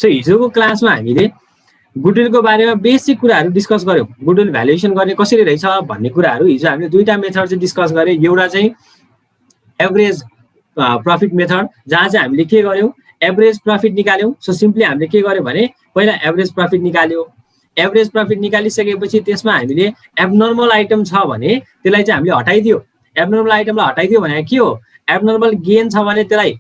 So हिजोको क्लासमा हामीले गुडविलको बारेमा बेसिक कुराहरू डिस्कस गर्यौँ। गुडविल भ्यालुएसन गर्ने कसरी रहेछ भन्ने कुराहरू हिजो हामीले दुईटा मेथड चाहिँ डिस्कस गरे। एउटा चाहिँ एभरेज प्रफिट मेथड, जहाँ चाहिँ हामीले के गर्यौँ, एभरेज प्रफिट निकाल्यौँ। सो सिम्पली हामीले के गर्यौँ भने पहिला एभरेज प्रफिट निकाल्यो। एभरेज प्रफिट निकालिसकेपछि त्यसमा हामीले एबनर्मल आइटम छ भने त्यसलाई चाहिँ हामीले हटाइदियो। एबनर्मल आइटमलाई हटाइदियो भने के हो, एबनर्मल गेन छ भने त्यसलाई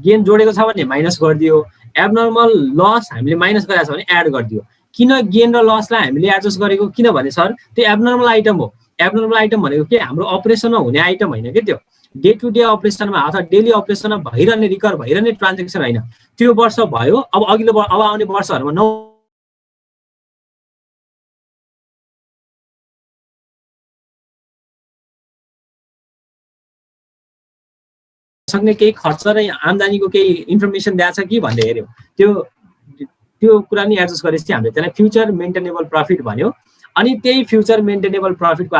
गेन जोडेको छ भने माइनस गरिदियो। एबनर्मल लस हामीले माइनस गरेको छ भने एड गरिदियो। किन गेन र लसलाई हामीले एडजस्ट गरेको, किनभने सर त्यो एबनर्मल आइटम हो। एबनर्मल आइटम भनेको के, हाम्रो अपरेसनमा हुने आइटम होइन कि, त्यो डे टु डे अपरेसनमा अथवा डेली अपरेसनमा भइरहने रिकर भइरहने ट्रान्जेक्सन होइन। त्यो वर्ष भयो, अब अब आउने वर्षहरूमा सक्ने केही खर्च र आम्दानीको केही इन्फर्मेसन दिएको छ कि भन्ने हेऱ्यौँ। त्यो कुरा नि एडजस्ट गरेपछि हामीले त्यसलाई फ्युचर मेन्टेनेबल प्रफिट भन्यो। अनि त्यही फ्युचर मेन्टेनेबल प्रफिटको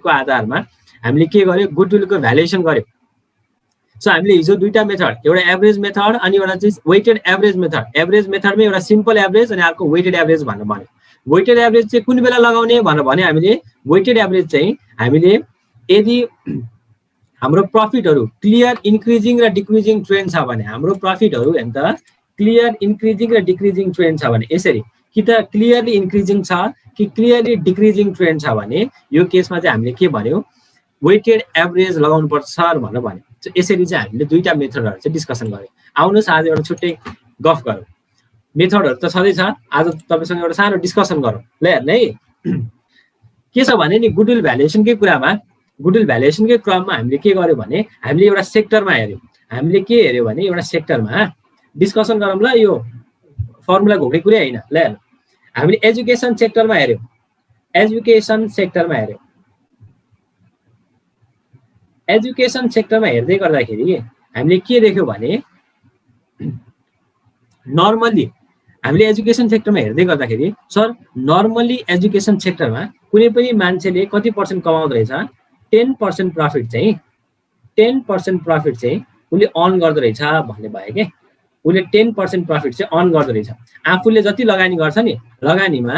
आधारमा हामीले के गर्यो, गुडविलको भ्यालुएसन गर्यो। सो हामीले हिजो दुईटा मेथड, एउटा एभरेज मेथड अनि एउटा चाहिँ वेटेड एभरेज मेथड। एभरेज मेथडमै एउटा सिम्पल एभरेज अनि अर्को वेटेड एभरेज भनेर भन्यो। वेटेड एभरेज चाहिँ कुन बेला लगाउने भनेर भने हामीले वेटेड एभरेज चाहिँ हामीले यदि हाम्रो प्रफिटहरू क्लियर इन्क्रिजिङ र डिक्रिजिङ ट्रेन्ड छ भने, हाम्रो प्रफिटहरू हेर्नु त क्लियर इन्क्रिजिङ र डिक्रिजिङ ट्रेन्ड छ भने, यसरी कि त क्लियरली इन्क्रिजिङ छ कि क्लियरली डिक्रिजिङ ट्रेन्ड छ भने यो केसमा चाहिँ हामीले के भन्यो, वेटेड एभरेज लगाउनु पर्छ सर भनेर भन्यो। यसरी चाहिँ हामीले दुईटा मेथडहरू चाहिँ डिस्कसन गर्यौँ। आउनुहोस् आज एउटा छुट्टै गफ गरौँ। मेथडहरू त छँदै छ, आज तपाईँसँग एउटा सानो डिस्कसन गरौँ। ल हेर्नु है, के छ भने नि गुडविल भ्यालुएसनकै कुरामा, गुडविल भ्यालुएसनकै क्रममा हामीले के गर्यो भने हामीले एउटा सेक्टरमा हेऱ्यौँ। हामीले के हेऱ्यौँ भने एउटा सेक्टरमा डिस्कसन गरौँ ल, यो फर्मुला घुम्ने कुरै होइन। ल हेर्नु, हामीले एजुकेसन सेक्टरमा हेऱ्यौँ। एजुकेसन सेक्टरमा हेर्दै गर्दाखेरि हामीले के देख्यौँ भने नर्मल्ली हामीले एजुकेसन सेक्टरमा हेर्दै गर्दाखेरि सर नर्मल्ली एजुकेसन सेक्टरमा कुनै पनि मान्छेले कति पर्सेन्ट कमाउँदो रहेछ, 10% प्रफिट चाहिँ 10% प्रफिट चाहिँ उसले अर्न गर्दो रहेछ भन्ने भयो कि। उसले 10% प्रफिट चाहिँ अर्न गर्दो रहेछ। आफूले जति लगानी गर्छ नि, लगानीमा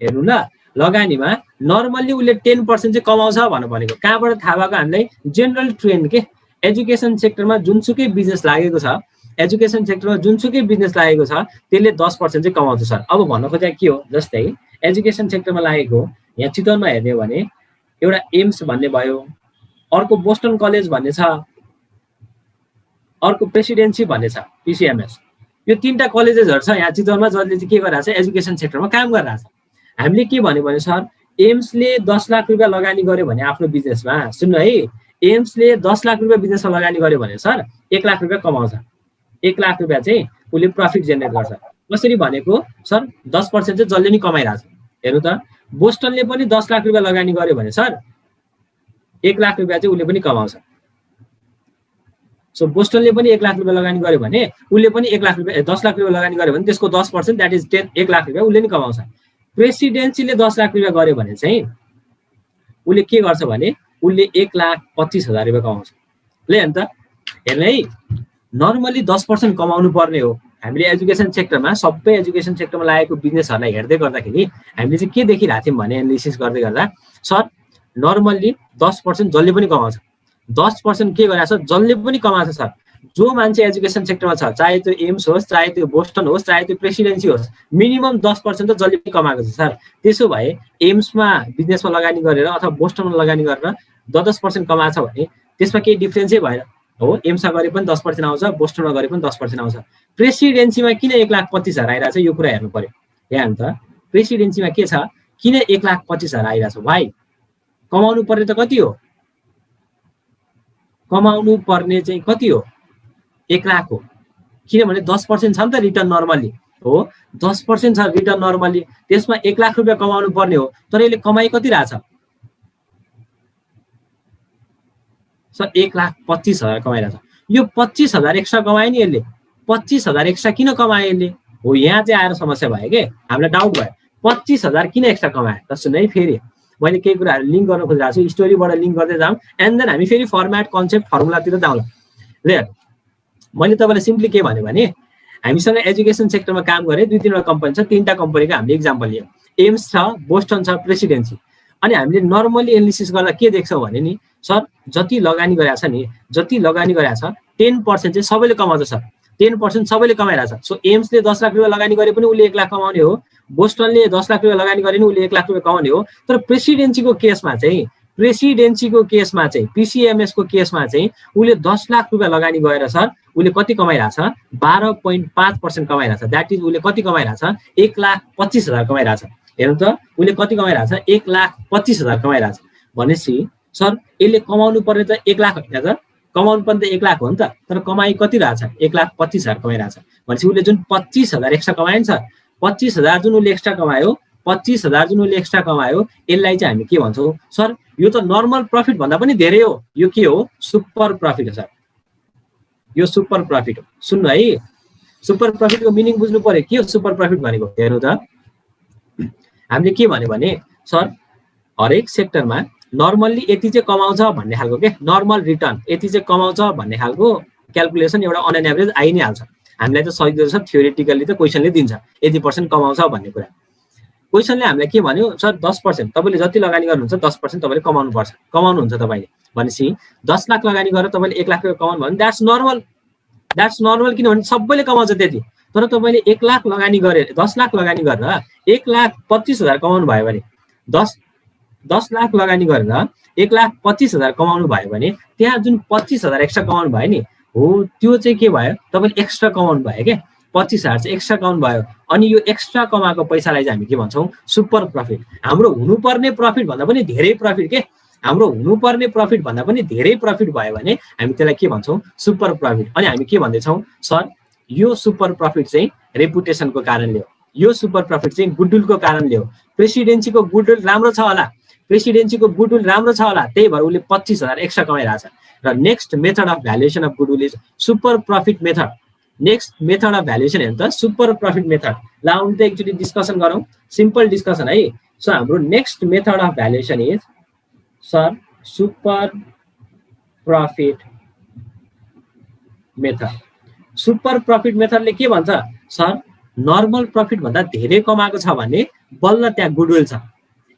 हेर्नु ल, लगानीमा नर्मल्ली उसले 10% चाहिँ कमाउँछ भनेर भनेको। कहाँबाट थाहा भएको हामीलाई, जेनरल ट्रेन्ड के। एजुकेसन सेक्टरमा जुनसुकै बिजनेस लागेको छ, एजुकेसन सेक्टरमा जुनसुकै बिजनेस लागेको छ त्यसले 10% चाहिँ कमाउँछ सर। अब भन्नु खोजेको के हो, जस्तै एजुकेसन सेक्टरमा लागेको यहाँ चितवनमा हेर्ने हो भने एउटा एम्स भन्ने भयो, अर्को बोस्टन कलेज भन्ने छ, अर्को प्रेसिडेन्सी भन्ने छ, पिसिएमएस। यो तीनटा कलेजेसहरू छ यहाँ चितवनमा, जसले चाहिँ के गरिरहेको छ, एजुकेसन सेक्टरमा काम गरिरहेको छ। हामीले के भन्यो भने सर एम्सले 10 लाख रुपियाँ लगानी गर्यो भने आफ्नो बिजनेसमा, सुन्नु है, एम्सले 10 लाख रुपियाँ बिजनेसमा लगानी गर्यो भने सर 1 लाख रुपियाँ कमाउँछ। 1 लाख रुपियाँ चाहिँ उसले प्रफिट जेनेरेट गर्छ। कसरी भनेको सर, 10% चाहिँ जसले नि कमाइरहेछ। हेर्नु त, बोस्टनले पनि 10 लाख रुपियाँ लगानी गर्यो भने सर 1 लाख रुपियाँ चाहिँ उसले पनि कमाउँछ। सो बोस्टनले पनि 1 लाख रुपियाँ लगानी गर्यो भने उसले पनि 1 लाख रुपियाँ 10 लाख रुपियाँ लगानी गर्यो भने त्यसको 10% द्याट इज 1 लाख रुपियाँ उसले नि कमाउँछ। प्रेसिडेन्सीले 10 लाख रुपियाँ गर्यो भने चाहिँ उसले के गर्छ भने उसले 1,25,000 रुपियाँ कमाउँछ। ल हेर्नु त, हेर्नु है, नर्मली 10% कमाउनु पर्ने हो। हामीले एजुकेसन सेक्टरमा, सबै एजुकेसन सेक्टरमा लागेको बिजनेसहरूलाई हेर्दै गर्दाखेरि हामीले चाहिँ के देखिरहेको थियौँ भने एनालिसिस गर्दै गर्दा सर नर्मल्ली 10% जसले पनि कमाउँछ। 10% के गरेछ, जसले पनि कमाउँछ सर। जो मान्छे एजुकेसन सेक्टरमा छ, चाहे त्यो एम्स होस्, चाहे त्यो बोस्टन होस्, चाहे त्यो प्रेसिडेन्सी होस्, मिनिमम 10% त जसले पनि कमाएको छ सर। त्यसो भए एम्समा बिजनेसमा लगानी गरेर अथवा बोस्टनमा लगानी गरेर 10% कमाएको छ भने त्यसमा केही डिफ्रेन्सै भएन हो। एम्समा गरे पनि 10% आउँछ, बोस्टनमा गरे पनि 10% आउँछ। प्रेसिडेन्सीमा किन 1,25,000 आइरहेछ यो कुरा हेर्नु पर्यो। यहाँ त प्रेसिडेन्सीमा के छ, किन 1,25,000 आइरहेछ भाइ? कमाउनु पर्ने त कति हो? कमाउनु पर्ने चाहिँ कति हो? 1 लाख हो। किनभने 10% छ नि त रिटर्न नर्मली हो, 10% छ रिटर्न नर्मली। त्यसमा 1 लाख रुपियाँ कमाउनु पर्ने हो, तर यसले कमाइ कति रहेछ सर? 1,25,000 कमाइरहेछ। यो 25,000 एक्स्ट्रा कमायो नि यसले। 25,000 एक्स्ट्रा किन कमायो यसले हो, यहाँ चाहिँ आएर समस्या भयो कि हामीलाई डाउट भयो। 25,000 किन एक्स्ट्रा कमायो त? सुन है, फेरि मैले केही कुराहरू लिङ्क गर्न खोजिरहेको छु, स्टोरीबाट लिङ्क गर्दै जाऊँ, एन्ड देन हामी फेरि फर्मेट, कन्सेप्ट, फर्मुलातिर जाउँला। ल मैले तपाईँलाई सिम्पली के भने हामीसँग एजुकेसन सेक्टरमा काम गरे 2-3 कम्पनी छ, 3टा कम्पनीको हामीले इक्जाम्पल लियौँ। एम्स छ, बोस्टन छ, प्रेसिडेन्सी। अनि हामीले नर्मली एनालिसिस गर्दा के देख्छौँ भने नि सर जति लगानी गरेको छ नि, जति लगानी गरेको छ 10% चाहिँ सबैले कमाउँछ सर, 10% सबैले कमाइरहेछ। सो एम्सले 10 लाख रुपियाँ लगानी गरे पनि उसले 1 लाख कमाउने हो, बोस्टनले 10 लाख रुपियाँ लगानी गरे पनि उसले 1 लाख रुपियाँ कमाउने हो। तर प्रेसिडेन्सीको केसमा चाहिँ पिसिएमएसको केसमा चाहिँ उसले 10 लाख रुपियाँ लगानी गएर सर उसले कति कमाइरहेछ, 12.5% कमाइरहेछ। द्याट इज उसले कति कमाइरहेछ, 1,25,000 कमाइरहेछ। हेर्नु त उसले कति कमाइरहेछ, 1,25,000 कमाइरहेछ। भनेपछि सर यसले कमाउनु पर्ने त 1 लाख होइन त, कमाउनु पर्ने त 1 लाख हो नि त, तर कमाइ कति रहेछ, 1,25,000 कमाइरहेछ। भनेपछि उसले जुन 25,000 एक्स्ट्रा कमायो नि सर, 25,000 जुन उसले एक्स्ट्रा कमायो, 25,000 जुन उसले एक्स्ट्रा कमायो, यसलाई चाहिँ हामी के भन्छौँ सर, यो त नर्मल प्रफिट भन्दा पनि धेरै हो। यो के हो, सुपर प्रफिट हो सर, यो सुपर प्रफिट हो। सुन्नु है, सुपर प्रफिटको मिनिङ बुझ्नु पर्यो। के हो सुपर प्रफिट भनेको? हेर्नु त, हामीले के भन्यो भने सर हरेक सेक्टरमा नर्मल्ली यति चाहिँ कमाउँछ भन्ने खालको के, नर्मल रिटर्न यति चाहिँ कमाउँछ भन्ने खालको क्यालकुलेसन एउटा अन एन एभरेज आइ नै हाल्छ। हामीलाई त सजिलो छ, थ्योरेटिकली त क्वेसनले दिन्छ यति % कमाउँछ भन्ने कुरा। क्वेसनले हामीलाई के भन्यो सर, 10% तपाईँले जति लगानी गर्नुहुन्छ 10% तपाईँले कमाउनुपर्छ, कमाउनुहुन्छ तपाईँले। भनेपछि 10 लाख लगानी गरेर तपाईँले 1 लाख रुपियाँ कमाउनु भने द्याट्स नर्मल, किनभने सबैले कमाउँछ त्यति। तर तपाईँले 1 लाख लगानी गरेर 10 लाख लगानी गरेर 1,25,000 कमाउनु भयो भने, 10 लाख लगानी गरेर 1,25,000 कमाउनु भयो भने त्यहाँ जुन 25,000 एक्स्ट्रा कमाउनु भयो नि हो, त्यो चाहिँ के भयो, तपाईँले एक्स्ट्रा कमाउनु भयो क्या, 25,000 चाहिँ एक्स्ट्रा कमाउनु भयो। अनि यो एक्स्ट्रा कमाएको पैसालाई चाहिँ हामी के भन्छौँ, सुपर प्रफिट। हाम्रो हुनुपर्ने प्रफिट भन्दा पनि धेरै प्रफिट के, हाम्रो हुनुपर्ने प्रफिट भन्दा पनि धेरै प्रफिट भयो भने हामी त्यसलाई के भन्छौँ, सुपर प्रफिट। अनि हामी के भन्दैछौँ सर, यो सुपर प्रफिट चाहिँ रेपुटेसनको कारणले हो, यो सुपर प्रफिट चाहिँ गुडविलको कारणले हो। प्रेसिडेन्सीको गुडविल राम्रो छ होला, प्रेसिडेन्सीको गुडविल राम्रो छ होला, त्यही भएर उसले 25,000 एक्स्ट्रा कमाइरहेछ। र next method of valuation of goodwill is super profit method. Next method of valuation हेर्नु त, सुपर प्रफिट मेथड। ल आउनु त एकचोटि डिस्कसन गरौँ, सिम्पल डिस्कसन है। सो हाम्रो next method of valuation is sir super profit method. Super profit मेथडले के भन्छ सर, नर्मल प्रफिट भन्दा धेरै कमाएको छ भने बल्ल त्यहाँ गुडविल छ।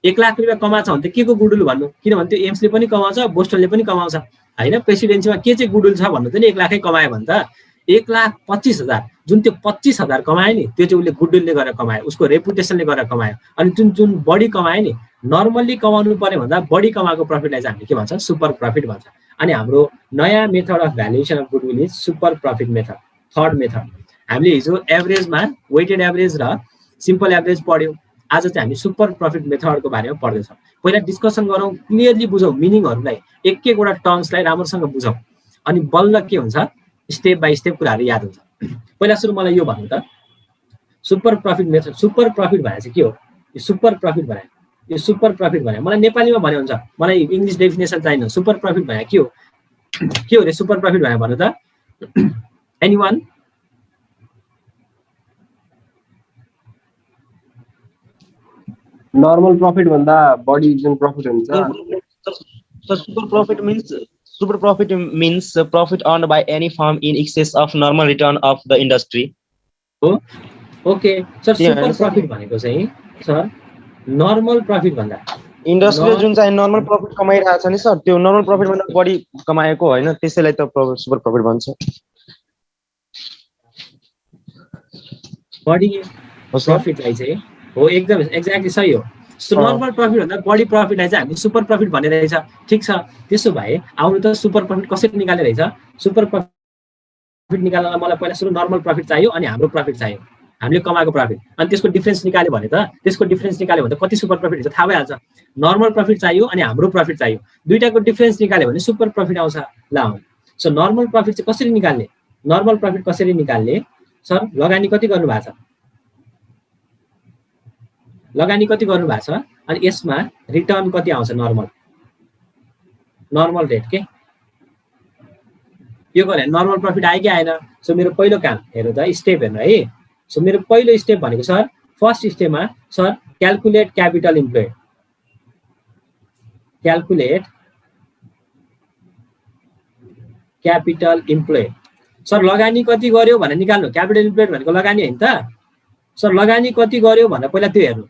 1 लाख रुपियाँ कमाएको छ भने त के को गुडविल भन्नु, किनभने त्यो एम्सले पनि कमाउँछ, बोस्टनले पनि कमाउँछ होइन। प्रेसिडेन्सीमा के चाहिँ गुडविल छ भन्नु त नि, 1 लाखै कमायो भने त 1,25,000 जुन त्यो 25,000 कमायो नि, त्यो चाहिँ उसले गुडविलले गरेर कमायो, उसको रेपुटेसनले गरेर कमायो। अनि जुन बढी कमायो नि, नर्मल्ली कमाउनु पर्ने भन्दा बढी कमाएको प्रफिटलाई चाहिँ हामीले के भन्छ, सुपर प्रफिट भन्छ। अनि हाम्रो नयाँ method of valuation of goodwill is super profit method, third method. हामीले हिजो एभरेजमा वेटेड एभरेज र सिम्पल एभरेज पढ्यौँ, आज चाहिँ हामी सुपर प्रफिट मेथडको बारेमा पढ्दैछौँ। पहिला डिस्कसन गरौँ, क्लियरली बुझौँ मिनिङहरूलाई, एक एकवटा टर्म्सलाई राम्रोसँग बुझौँ, अनि बल्ल के हुन्छ, स्टेप बाई स्टेप कुराहरू याद हुन्छ। पहिला सुरु मलाई यो भन्नु त, super profit method, super profit भने चाहिँ के हो? यो सुपर प्रफिट भने, यो सुपर प्रफिट भने मलाई नेपालीमा भने हुन्छ, मलाई इङ्ग्लिस डेफिनेसन चाहिएन। सुपर प्रफिट भने के हो, के हो रे सुपर प्रफिट भने भन्नु त, एनीवन? नर्मल प्रफिट भन्दा बढी जुन प्रफिट हुन्छ। So super profit means profit earned by any firm in excess of normal return of the industry. हो, ओके सर। सुपर प्रफिट भनेको चाहिँ सर नर्मल प्रफिट भन्दा, इन्डस्ट्रीले जुन चाहिँ नर्मल प्रफिट कमाइरहेछ नि सर, त्यो नर्मल प्रफिट भन्दा बढी कमाएको होइन, त्यसैलाई त सुपर प्रफिट भन्छ। बढी प्रफिटलाई चाहिँ हो, एकदम एक्ज्याक्टली सही हो। सो नर्मल प्रफिट भन्दा बढी प्रफिटलाई चाहिँ हामी सुपर प्रफिट भन्ने रहेछ। ठिक छ, त्यसो भए आउनु त सुपर प्रफिट कसरी निकाल्ने रहेछ। सुपर प्रफिट निकाल्नलाई मलाई पहिला सुरु नर्मल प्रफिट चाहियो, अनि हाम्रो प्रफिट चाहियो, हामीले कमाएको प्रफिट, अनि त्यसको डिफरेन्स निकाल्यो भने त, त्यसको डिफरेन्स निकाल्यो भने त कति सुपर प्रफिट हुन्छ थाहा भइहाल्छ। नर्मल प्रफिट चाहियो अनि हाम्रो प्रफिट चाहियो, दुईटाको डिफरेन्स निकाल्यो भने सुपर प्रफिट आउँछ। ल सो नर्मल प्रफिट चाहिँ कसरी निकाल्ने, नर्मल प्रफिट कसरी निकाल्ने सर, लगानी कति गर्नुभएको छ, लगानी कति गर्नुभएको छ, अनि यसमा रिटर्न कति आउँछ, नर्मल रेट के, यो गरे नर्मल प्रफिट आयो कि आएन। सो मेरो पहिलो काम हेर्नु त, स्टेप हेर्नु है। सो मेरो पहिलो स्टेप भनेको सर, फर्स्ट स्टेपमा sir calculate capital employed, calculate capital employed. Sir लगानी कति गर्यो भनेर निकाल्नु, क्यापिटल इम्प्लोइड भनेको लगानी होइन त। सर लगानी कति गर्यो भनेर पहिला त्यो हेर्नु,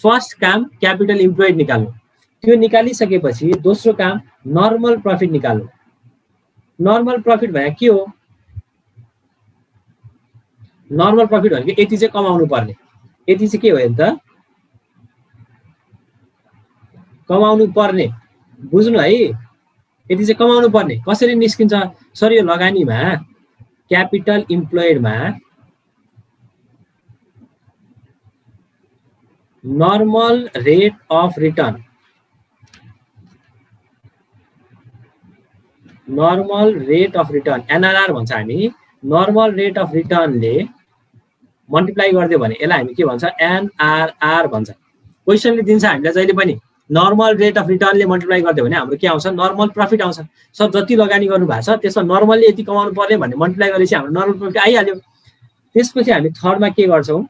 फर्स्ट काम क्यापिटल इम्प्लोइड निकाल्नु, त्यो निकालिसकेपछि दोस्रो काम नर्मल प्रफिट निकाल्नु। नर्मल प्रफिट भने के हो? नर्मल प्रफिट भनेको यति चाहिँ कमाउनु पर्ने, यति चाहिँ के हो त? कमाउनु पर्ने, बुझ्नु है, यति चाहिँ कमाउनु पर्ने। कसरी निस्किन्छ सर? यो लगानीमा क्यापिटल इम्प्लोइडमा normal rate of return, normal rate of return NRR भन्छ हामी। नर्मल रेट अफ रिटर्नले मल्टिप्लाई गरिदियो भने यसलाई हामी के भन्छ? एनआरआर भन्छ। क्वेसनले दिन्छ हामीलाई जहिले पनि नर्मल रेट अफ रिटर्नले मल्टिप्लाई गरिदियो भने हाम्रो के आउँछ? नर्मल प्रफिट आउँछ। सर जति लगानी गर्नु भएको छ त्यसमा नर्मलले यति कमाउनु पर्ने भन्ने मल्टिप्लाई गरेपछि हाम्रो नर्मल प्रफिट आइहाल्यो। त्यसपछि हामी थर्डमा के गर्छौँ?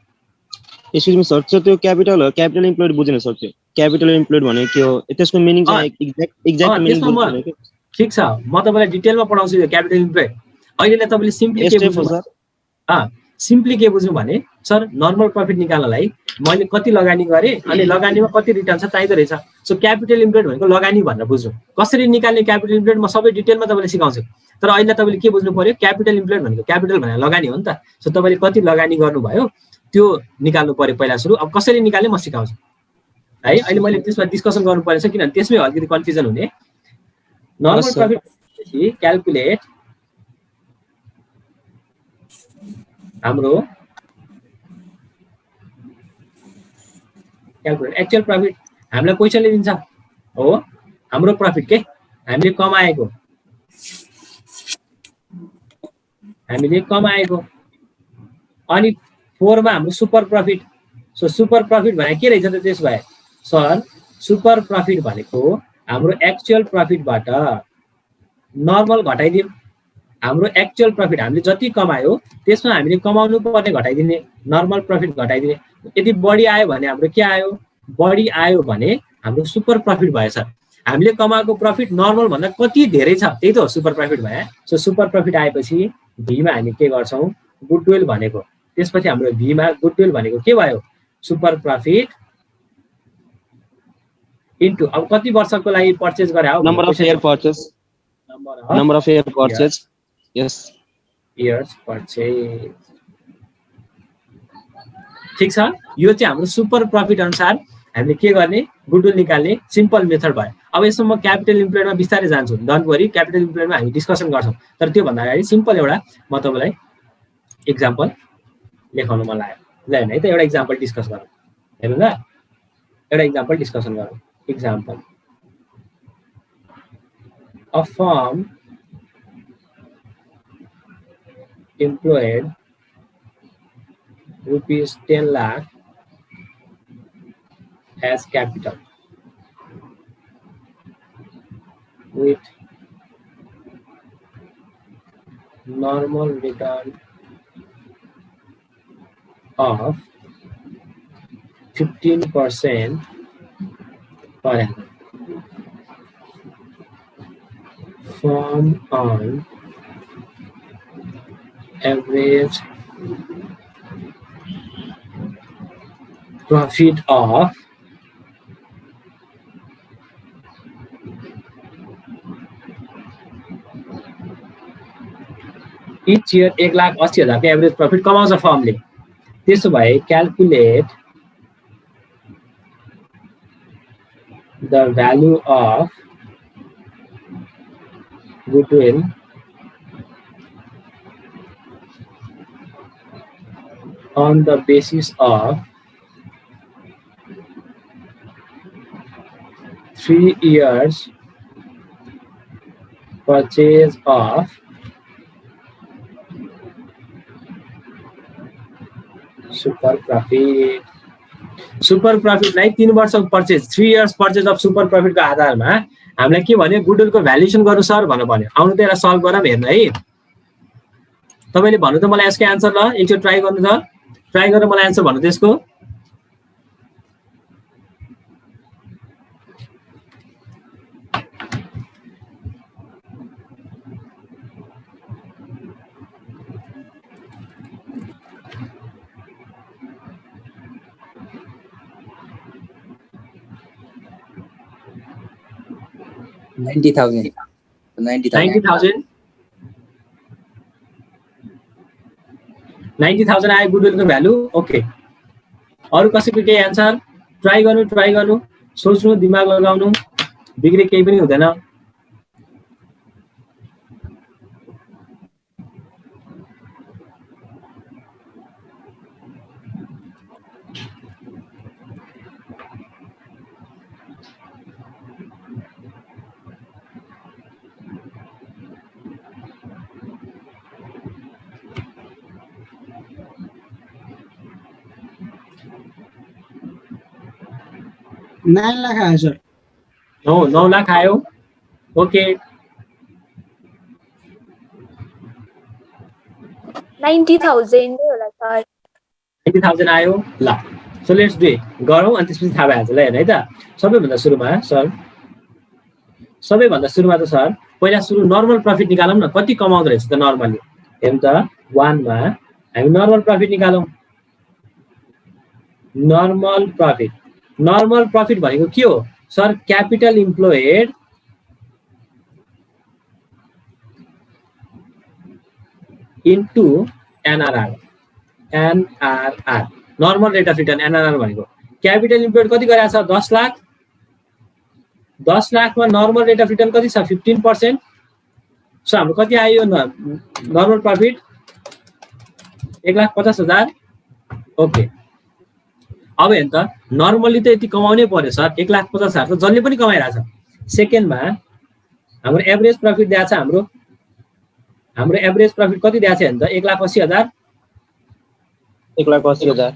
एक्सक्युज मी सर, त्यो क्यापिटल हो, क्यापिटल इम्प्लोइड बुझेन सर? त्यो क्यापिटल इम्प्लोइड भनेको के हो? त्यसको मिनिङ चाहिँ एक्ज्याक्ट मिनिङ बुझ्नु के? ठीक छ, म तपाईँलाई डिटेलमा पढाउँछु यो क्यापिटल इम्प्लोइड। अहिले तपाईँले सिम्पली के बुझ्नु सर? सिम्पली के बुझ्नु भने सर नर्मल प्रफिट निकाल्नलाई मैले कति लगानी गरेँ अनि लगानीमा कति रिटर्न छ चाहिँदो रहेछ। सो क्यापिटल इम्प्लोइड भनेको लगानी भनेर बुझ्नु। कसरी निकाल्ने क्यापिटल इम्प्लोइड म सबै डिटेलमा तपाईँले सिकाउँछु। तर अहिले तपाईँले के बुझ्नु पर्यो? क्यापिटल इम्प्लोइड भनेको क्यापिटल भनेर लगानी हो नि त। सो तपाईँले कति लगानी गर्नुभयो त्यो निकाल्नु पर्यो पहिला सुरु। अब कसरी निकाल्ने म सिकाउँछु है। अहिले मैले त्यसमा डिस्कसन गर्नु परेछ किनभने त्यसमै अलिकति कन्फ्युजन हुने। नर्मल प्रफिट क्याल्कुलेट हाम्रो क्याल्कुलेट एक्चुअल प्रफिट। हामीलाई क्वेसनले दिन्छ हो हाम्रो प्रफिट के हामीले कमाएको, अनि 4 मा हाम्रो super profit. So super profit भने के रहेछ त? त्यस भए सर सुपर प्रफिट भनेको हाम्रो एक्चुअल प्रफिटबाट नर्मल घटाइदिउँ। हाम्रो एक्चुअल प्रफिट हामीले जति कमायो त्यसमा हामीले कमाउनु पर्ने घटाइदिने, नर्मल प्रफिट घटाइदिने। यदि बढी आयो भने हाम्रो के आयो? बढी आयो भने हाम्रो सुपर प्रफिट भयो सर। हामीले कमाएको प्रफिट नर्मल भन्दा कति धेरै छ त्यही त हो सुपर प्रफिट भयो। सो सुपर प्रफिट आएपछि भीमा हामी के गर्छौँ? गुडविल भनेको। त्यसपछि हाम्रो भीमा गुडविल भनेको के भयो? सुपर प्रफिट इन्टु अब कति वर्षको लागि पर्चेज गरे हो? Number of year purchase, number of year purchase, yes years purchase. ठीक छ, यो चाहिँ हाम्रो सुपर प्रफिट अनुसार हामीले के गर्ने? गुडविल निकाल्ने सिम्पल मेथड भयो। अब यसमा म क्यापिटल इम्प्लोइडमा बिस्तारै जान्छु, डोन्ट वरी। क्यापिटल इम्प्लोइडमा हामी डिस्कसन गर्छौँ, तर त्योभन्दा अगाडि सिम्पल एउटा म तपाईँलाई इक्जाम्पल लेखाउनु मन लाग्यो। ल है त एउटा इक्जाम्पल डिस्कस गरौँ, हेर्नु ल, एउटा इक्जाम्पल डिस्कसन गरौँ। Example a firm employed rupees 10 lakh as capital with normal return of 15% per annum from on average profit of each year 1,80,000 को एभरेज प्रफिट कमाउँछ फर्मले। त्यसो भए calculate the value of goodwill on the basis of 3 years purchase of super profit. Super प्रफिटलाई 3 वर्षको purchase, 3 years purchase of super प्रफिटको आधारमा हामीलाई के भन्यो? गुडविलको भ्यालुएसन गर्नु सर भनेर भन्यो। आउनु त यसलाई सल्भ गरौँ, हेर्नु है। तपाईँले भन्नु त मलाई यसको एन्सर, ल एकचोटि ट्राई गर्नु त, ट्राई गरेर मलाई एन्सर भन्नु त्यसको। 90,000. 90,000. 90,000 आयो गुडविलको भ्यालु। ओके, अरु कसैको केही एन्सर? ट्राई गर्नु, सोच्नु, दिमाग लगाउनु, बिग्रे केही पनि हुँदैन। $9 लाख आयो सर। 9 लाख आयो। ओके, 90,000 होला सर। 90,000 आयो। ल, सो लेट्स डु इट, गरौँ अनि त्यसपछि थाहा भइहाल्छ ल। हेर्नु है त, सबैभन्दा सुरुमा त सर पहिला सुरु नर्मल प्रफिट निकालौँ न। कति कमाउँदो रहेछ त नर्मली? हेर्नु त, 1 मा हामी नर्मल प्रफिट निकालौँ। नर्मल प्रफिट भनेको के हो sir? Capital employed into NRR. Normal rate of return NRR भनेको क्यापिटल इम्प्लोयड कति गरेको छ? 10 लाख। 10 लाखमा नर्मल रेट अफ रिटर्न कति छ? 15%। सो हाम्रो कति आयो नर्मल प्रफिट? 1,50,000। ओके, अब हेर्नु त, नर्मली त यति कमाउनै पर्यो सर। 1,50,000 त जसले पनि कमाइरहेछ। सेकेन्डमा हाम्रो एभरेज प्रफिट दिएको छ। हाम्रो एभरेज प्रफिट कति दिएको छ हेर्नु त? 1,80,000। 1,80,000।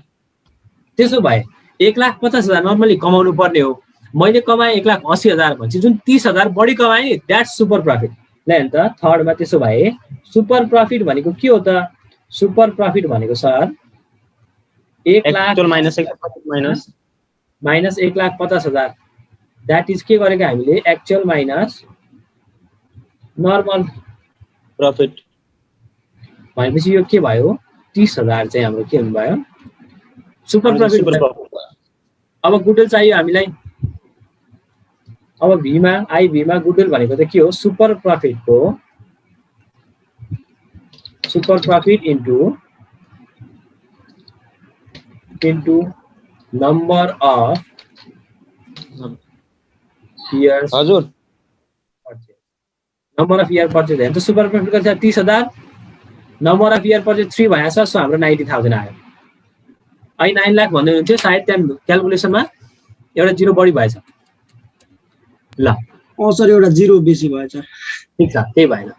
त्यसो भए 1,50,000 नर्मली कमाउनु पर्ने हो। मैले कमाएँ 1,80,000 भन्छ, जुन 30,000 बढी कमाएँ नि, द्याट्स सुपर प्रफिट। ल हेर्नु त, थर्डमा त्यसो भए सुपर प्रफिट भनेको के हो त? सुपर प्रफिट भनेको sir 1 lakh minus minus 1,50,000। That is के गरेको हामीले? एक्चुअल माइनस नर्मल प्रफिट भनेपछि यो के भयो? 30,000 चाहिँ हाम्रो के हुनुभयो? Super profit. अब गुडविल चाहियो हामीलाई। अब भीमा गुडविल भनेको त के हो? Super profit into number of years. हजुर, नम्बर अफ इयर पर्चेज। हेर्नु त, सुपर प्रफिट कति छ? 30,000। नम्बर अफ इयर पर्चेज 3 भएछ। सो हाम्रो 90,000 आयो। अहिले 9 लाख भन्दै हुनुहुन्थ्यो, सायद त्यहाँ क्यालकुलेसनमा एउटा जिरो बढी भएछ। ल सर, एउटा 0 बेसी भएछ। ठिक छ, त्यही भएन।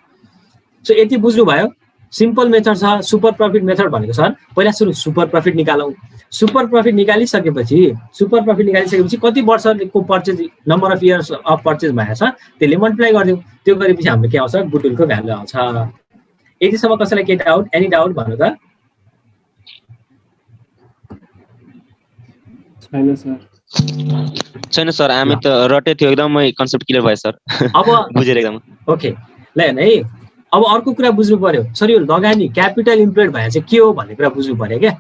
सो यति बुझ्नुभयो? सिम्पल मेथड छ सुपर प्रफिट मेथड भनेको सर। पहिला सुरु सुपर प्रफिट निकालौँ। सुपर प्रफिट निकालिसकेपछि कति वर्षको purchase, number of years of purchase भएछ, त्यसले मल्टिप्लाई गरिदिउँ। त्यो गरेपछि हाम्रो के आउँछ? गुडविलको भ्यालु आउँछ। यतिसम्म कसैलाई के डाउट? एनी डाउट भन्नु त? छैन सर, हामी त रटे थियो, एकदमै कन्सेप्ट क्लियर भयो सर। अब बुझेर एकदम। ओके, ल हेर्नु है, अब अर्को कुरा बुझ्नु पर्यो सर। यो लगानी क्यापिटल इम्प्लोयड भने चाहिँ के हो भन्ने कुरा बुझ्नु पर्यो क्या।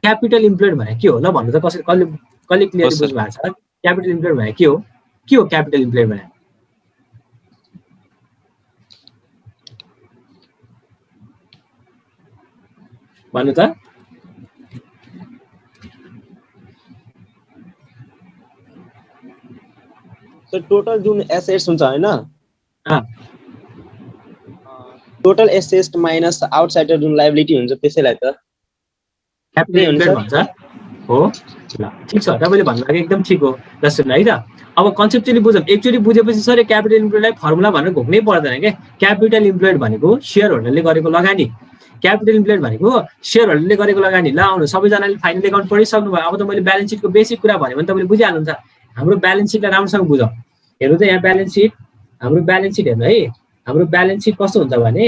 क्यापिटल इम्प्लोयड भने के हो ल भन्नु त? कसैले क्लियरली बुझ्नु भएको छ? क्यापिटल इम्प्लोयड भने के हो? क्यापिटल इम्प्लोयड भने? भन्नु त? सर टोटल जुन एसेट्स हुन्छ हैन, टोटल एसेट्स माइनस आउटसाइडर जुन लायबिलिटी हुन्छ त्यसैलाई त क्यापिटल इम्प्लोयड भन्छ हो। ल ठिक छ, तपाईले भन्नुभएको एकदम ठिक हो। ल सुन्नु है त, अब कन्सेप्चुअली बुझौँ। एक्चुअली बुझेपछि सर क्यापिटल इम्प्लोयडलाई फर्मुला भनेर घोक्नै पर्दैन क्या। क्यापिटल इम्प्लोयड भनेको सेयर होल्डरले गरेको लगानी। क्यापिटल इम्प्लोयड भनेको सेयर होल्डरले गरेको लगानी। ल आउनु, सबैजनाले फाइनल एकाउन्ट पढिसक्नु भयो। अब त मैले ब्यालेन्स सिटको बेसिक कुरा भने पनि तपाईँले बुझिहाल्नुहुन्छ। हाम्रो ब्यालेन्स सिटलाई राम्रोसँग बुझौँ। हेर्नु त, यहाँ ब्यालेन्स सिट, हाम्रो ब्यालेन्स सिट हेर्नु है। हाम्रो ब्यालेन्स सिट कस्तो हुन्छ भने,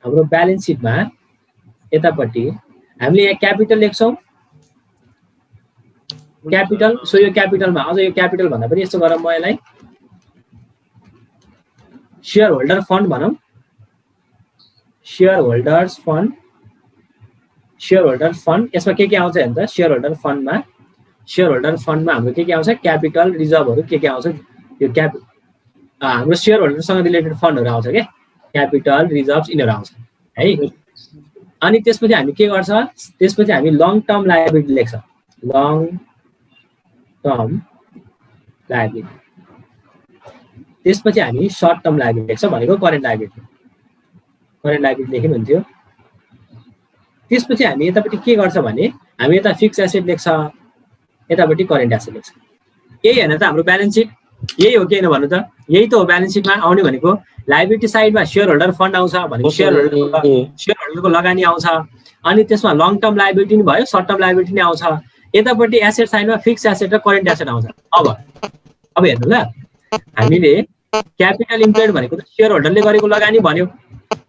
हाम्रो ब्यालेन्स सिटमा यतापट्टि हामीले यहाँ क्यापिटल लेख्छौँ। क्यापिटल, सो यो क्यापिटलमा अझ यो क्यापिटल भन्दा पनि यस्तो गरौँ, म यसलाई सेयर होल्डर फन्ड भनौँ। सेयर होल्डर फन्ड यसमा के आउँछ हेर्नु त? सेयर होल्डर फन्डमा हाम्रो के आउँछ? क्यापिटल रिजर्भहरू के आउँछ? यो हाम्रो सेयर होल्डरसँग रिलेटेड फन्डहरू आउँछ के क्यापिटल रिजर्भ यिनीहरू आउँछ है। अनि त्यसपछि हामी के गर्छ त्यसपछि हामी लङ टर्म लायबिलिटी लेख्छ लङ टर्म लायबिलिटी त्यसपछि हामी सर्ट टर्म लायबिलिटी लेख्छ भनेको करेन्ट लायबिलिटी लेख्नु हुन्थ्यो। त्यसपछि हामी यतापट्टि के गर्छ भने हामी यता फिक्स एसेट लेख्छ यतापट्टि करेन्ट एसेट लेख्छ। यही हैन त हाम्रो ब्यालेन्स सिट यही हो कि हैन भन्नु त यही त हो ब्यालेन्स सिटमा आउने भनेको लायबिलिटी साइडमा सेयर होल्डर फन्ड आउँछ भनेको सेयर होल्डरको लगानी आउँछ अनि त्यसमा लङ टर्म लायबिलिटी नि भयो सर्ट टर्म लायबिलिटी नि आउँछ यतापट्टि एसेट साइडमा फिक्स एसेट र करेन्ट एसेट आउँछ। अब हेर्नु ल हामीले क्यापिटल इम्प्लोइड भनेको त सेयर होल्डरले गरेको लगानी भन्यो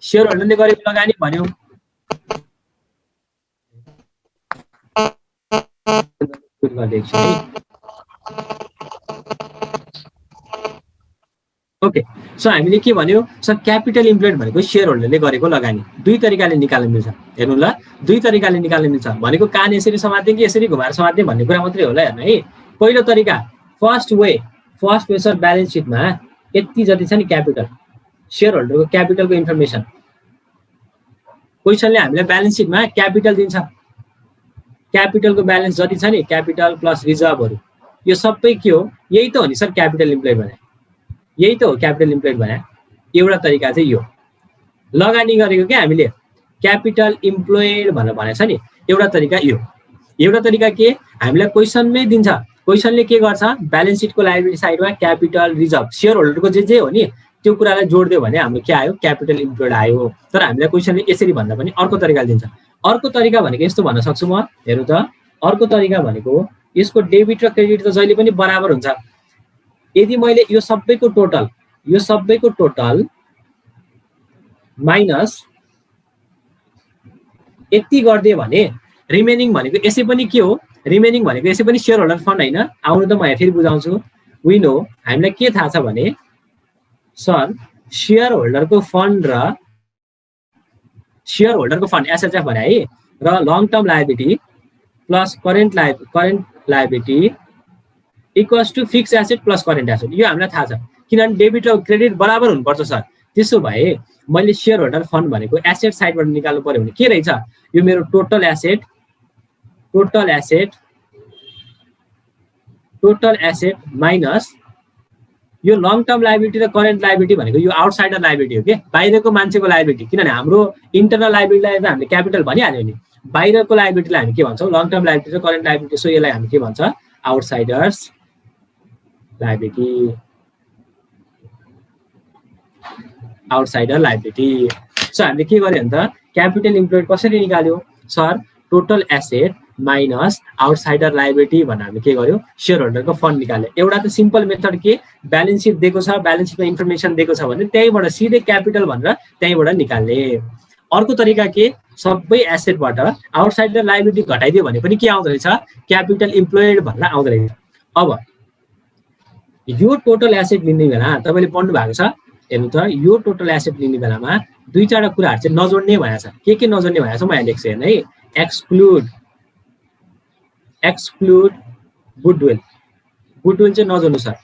सेयर होल्डरले गरेको लगानी भन्यो ओके। सो हामीले के भन्यो सर क्यापिटल इम्प्लोइड भनेको सेयर होल्डरले गरेको लगानी दुई तरिकाले निकाल्न मिल्छ। हेर्नु ल दुई तरिकाले निकाल्न मिल्छ भनेको कान यसरी समात्ने कि यसरी घुमाएर समात्ने भन्ने कुरा मात्रै होला हेर्नु है। पहिलो तरिका फर्स्ट वे सर ब्यालेन्स सिटमा यति जति छ नि क्यापिटल सेयर होल्डरको क्यापिटलको इन्फर्मेसन क्वेसनले हामीलाई ब्यालेन्स सिटमा क्यापिटल दिन्छ क्यापिटलको ब्यालेन्स जति छ नि क्यापिटल प्लस रिजर्भहरू यो सबै के हो यही त हो नि सर क्यापिटल इम्प्लोइड भने यही त हो क्यापिटल इम्प्लोइड भने। एउटा तरिका चाहिँ यो लगानी गरेको क्या हामीले क्यापिटल इम्प्लोइड भनेर भनेको छ नि एउटा तरिका यो। एउटा तरिका के हामीलाई क्वेसनमै दिन्छ क्वेसनले के गर्छ ब्यालेन्स सिटको लायबिलिटी साइडमा क्यापिटल रिजर्भ सेयर होल्डरको जे हो नि त्यो कुरालाई जोड्दियो भने हाम्रो के आयो क्यापिटल इम्प्लोइड आयो। तर हामीलाई क्वेसनले यसरी भन्दा पनि अर्को तरिका दिन्छ। अर्को तरिका भनेको यस्तो भन्न सक्छु म हेर्नु त अर्को तरिका भनेको यसको डेबिट र क्रेडिट त जहिले पनि बराबर हुन्छ। यदि मैले यो सबैको टोटल माइनस यति गरिदिएँ भने रिमेनिङ भनेको यसै पनि के हो रिमेनिङ भनेको यसै पनि सेयर होल्डर फन्ड होइन। आउनु त म यहाँ फेरि बुझाउँछु। विनो हामीलाई के थाहा छ भने सर सेयर होल्डरको फन्ड र सेयर होल्डरको फन्ड एसएचएफ भने है र long term liability plus current liability equals to fix asset plus current asset यो हामीलाई थाहा छ किनभने डेबिट र क्रेडिट बराबर हुनुपर्छ सर। त्यसो भए मैले सेयर होल्डर फन्ड भनेको एसेट साइडबाट निकाल्नु पर्यो भने के रहेछ यो मेरो टोटल एसेट माइनस यो लङ टर्म लायबिलिटी र करेन्ट लायबिलिटी भनेको यो आउटसाइडर लायबिलिटी हो कि बाहिरको मान्छेको लायबिलिटी किनभने हाम्रो इन्टरनल लायबिलिटीलाई त हामीले क्यापिटल भनिहाल्यो नि बाहिरको लायबिलिटीलाई हामी के भन्छौँ लङ टर्म लायबिलिटी र करेन्ट लायबिलिटी। सो यसलाई हामी के भन्छ outsiders liability outsider liability. So हामीले के गर्यो भने त क्यापिटल इम्प्लोइड कसरी निकाल्यो sir total asset minus outsider liability भनेर हामीले के गर्यो सेयर होल्डरको फन्ड निकाल्यो। एउटा त सिम्पल मेथड के ब्यालेन्स सिट दिएको छ ब्यालेन्स सिटमा इन्फर्मेसन दिएको छ भने त्यहीँबाट सिधै क्यापिटल भनेर त्यहीँबाट निकाल्ने। अर्को तरिका के सबै एसेटबाट आउटसाइडर लायबिलिटी घटाइदियो भने पनि के आउँदो रहेछ क्यापिटल इम्प्लोइड भनेर आउँदो रहेछ। अब यो टोटल एसेट लिने बेला तपाईँले पढ्नु भएको छ हेर्नु त यो टोटल एसेट लिने बेलामा दुई चारवटा कुराहरू चाहिँ नजोड्ने भएको छ। के नजोड्ने भएको छ म यहाँ लेख्छु हेर्नु है एक्सक्लुड गुडविल चाहिँ नजोड्नु सर।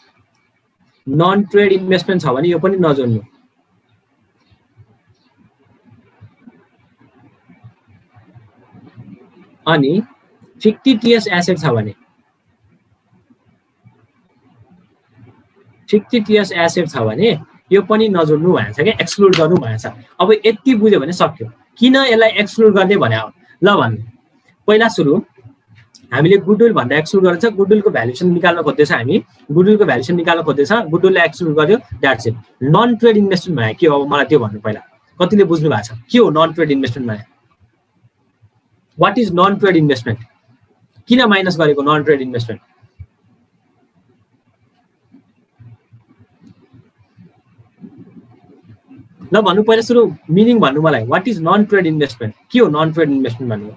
नन ट्रेड इन्भेस्टमेन्ट छ भने यो पनि नजोड्नु। अनि फिक्टिटियस एसेट छ भने यो पनि नजोड्नु भएको छ क्या एक्सक्लुड गर्नु भएको छ। अब यति बुझ्यो भने सक्यो किन यसलाई एक्सक्लुड गर्ने भने हो ल भन्नु। पहिला सुरु हामीले गुडविल भनेर एक्सक्लुड गरेछ गुडविलको भ्यालुएसन निकाल्न खोज्दैछ हामी गुडविलको भ्यालुएसन निकाल्न खोज्दैछ गुडविललाई एक्सक्लुड गर्यो that's it. Non trade investment भने के हो अब मलाई त्यो भन्नु पहिला कतिले बुझ्नु भएको छ के हो नन ट्रेड इन्भेस्टमेन्ट भने what is non trade investment किन माइनस गरेको नन ट्रेड इन्भेस्टमेन्ट ल भन्नु पहिला सुरु मिनिङ भन्नु मलाई what is non trade investment के हो नन ट्रेड इन्भेस्टमेन्ट भन्नु।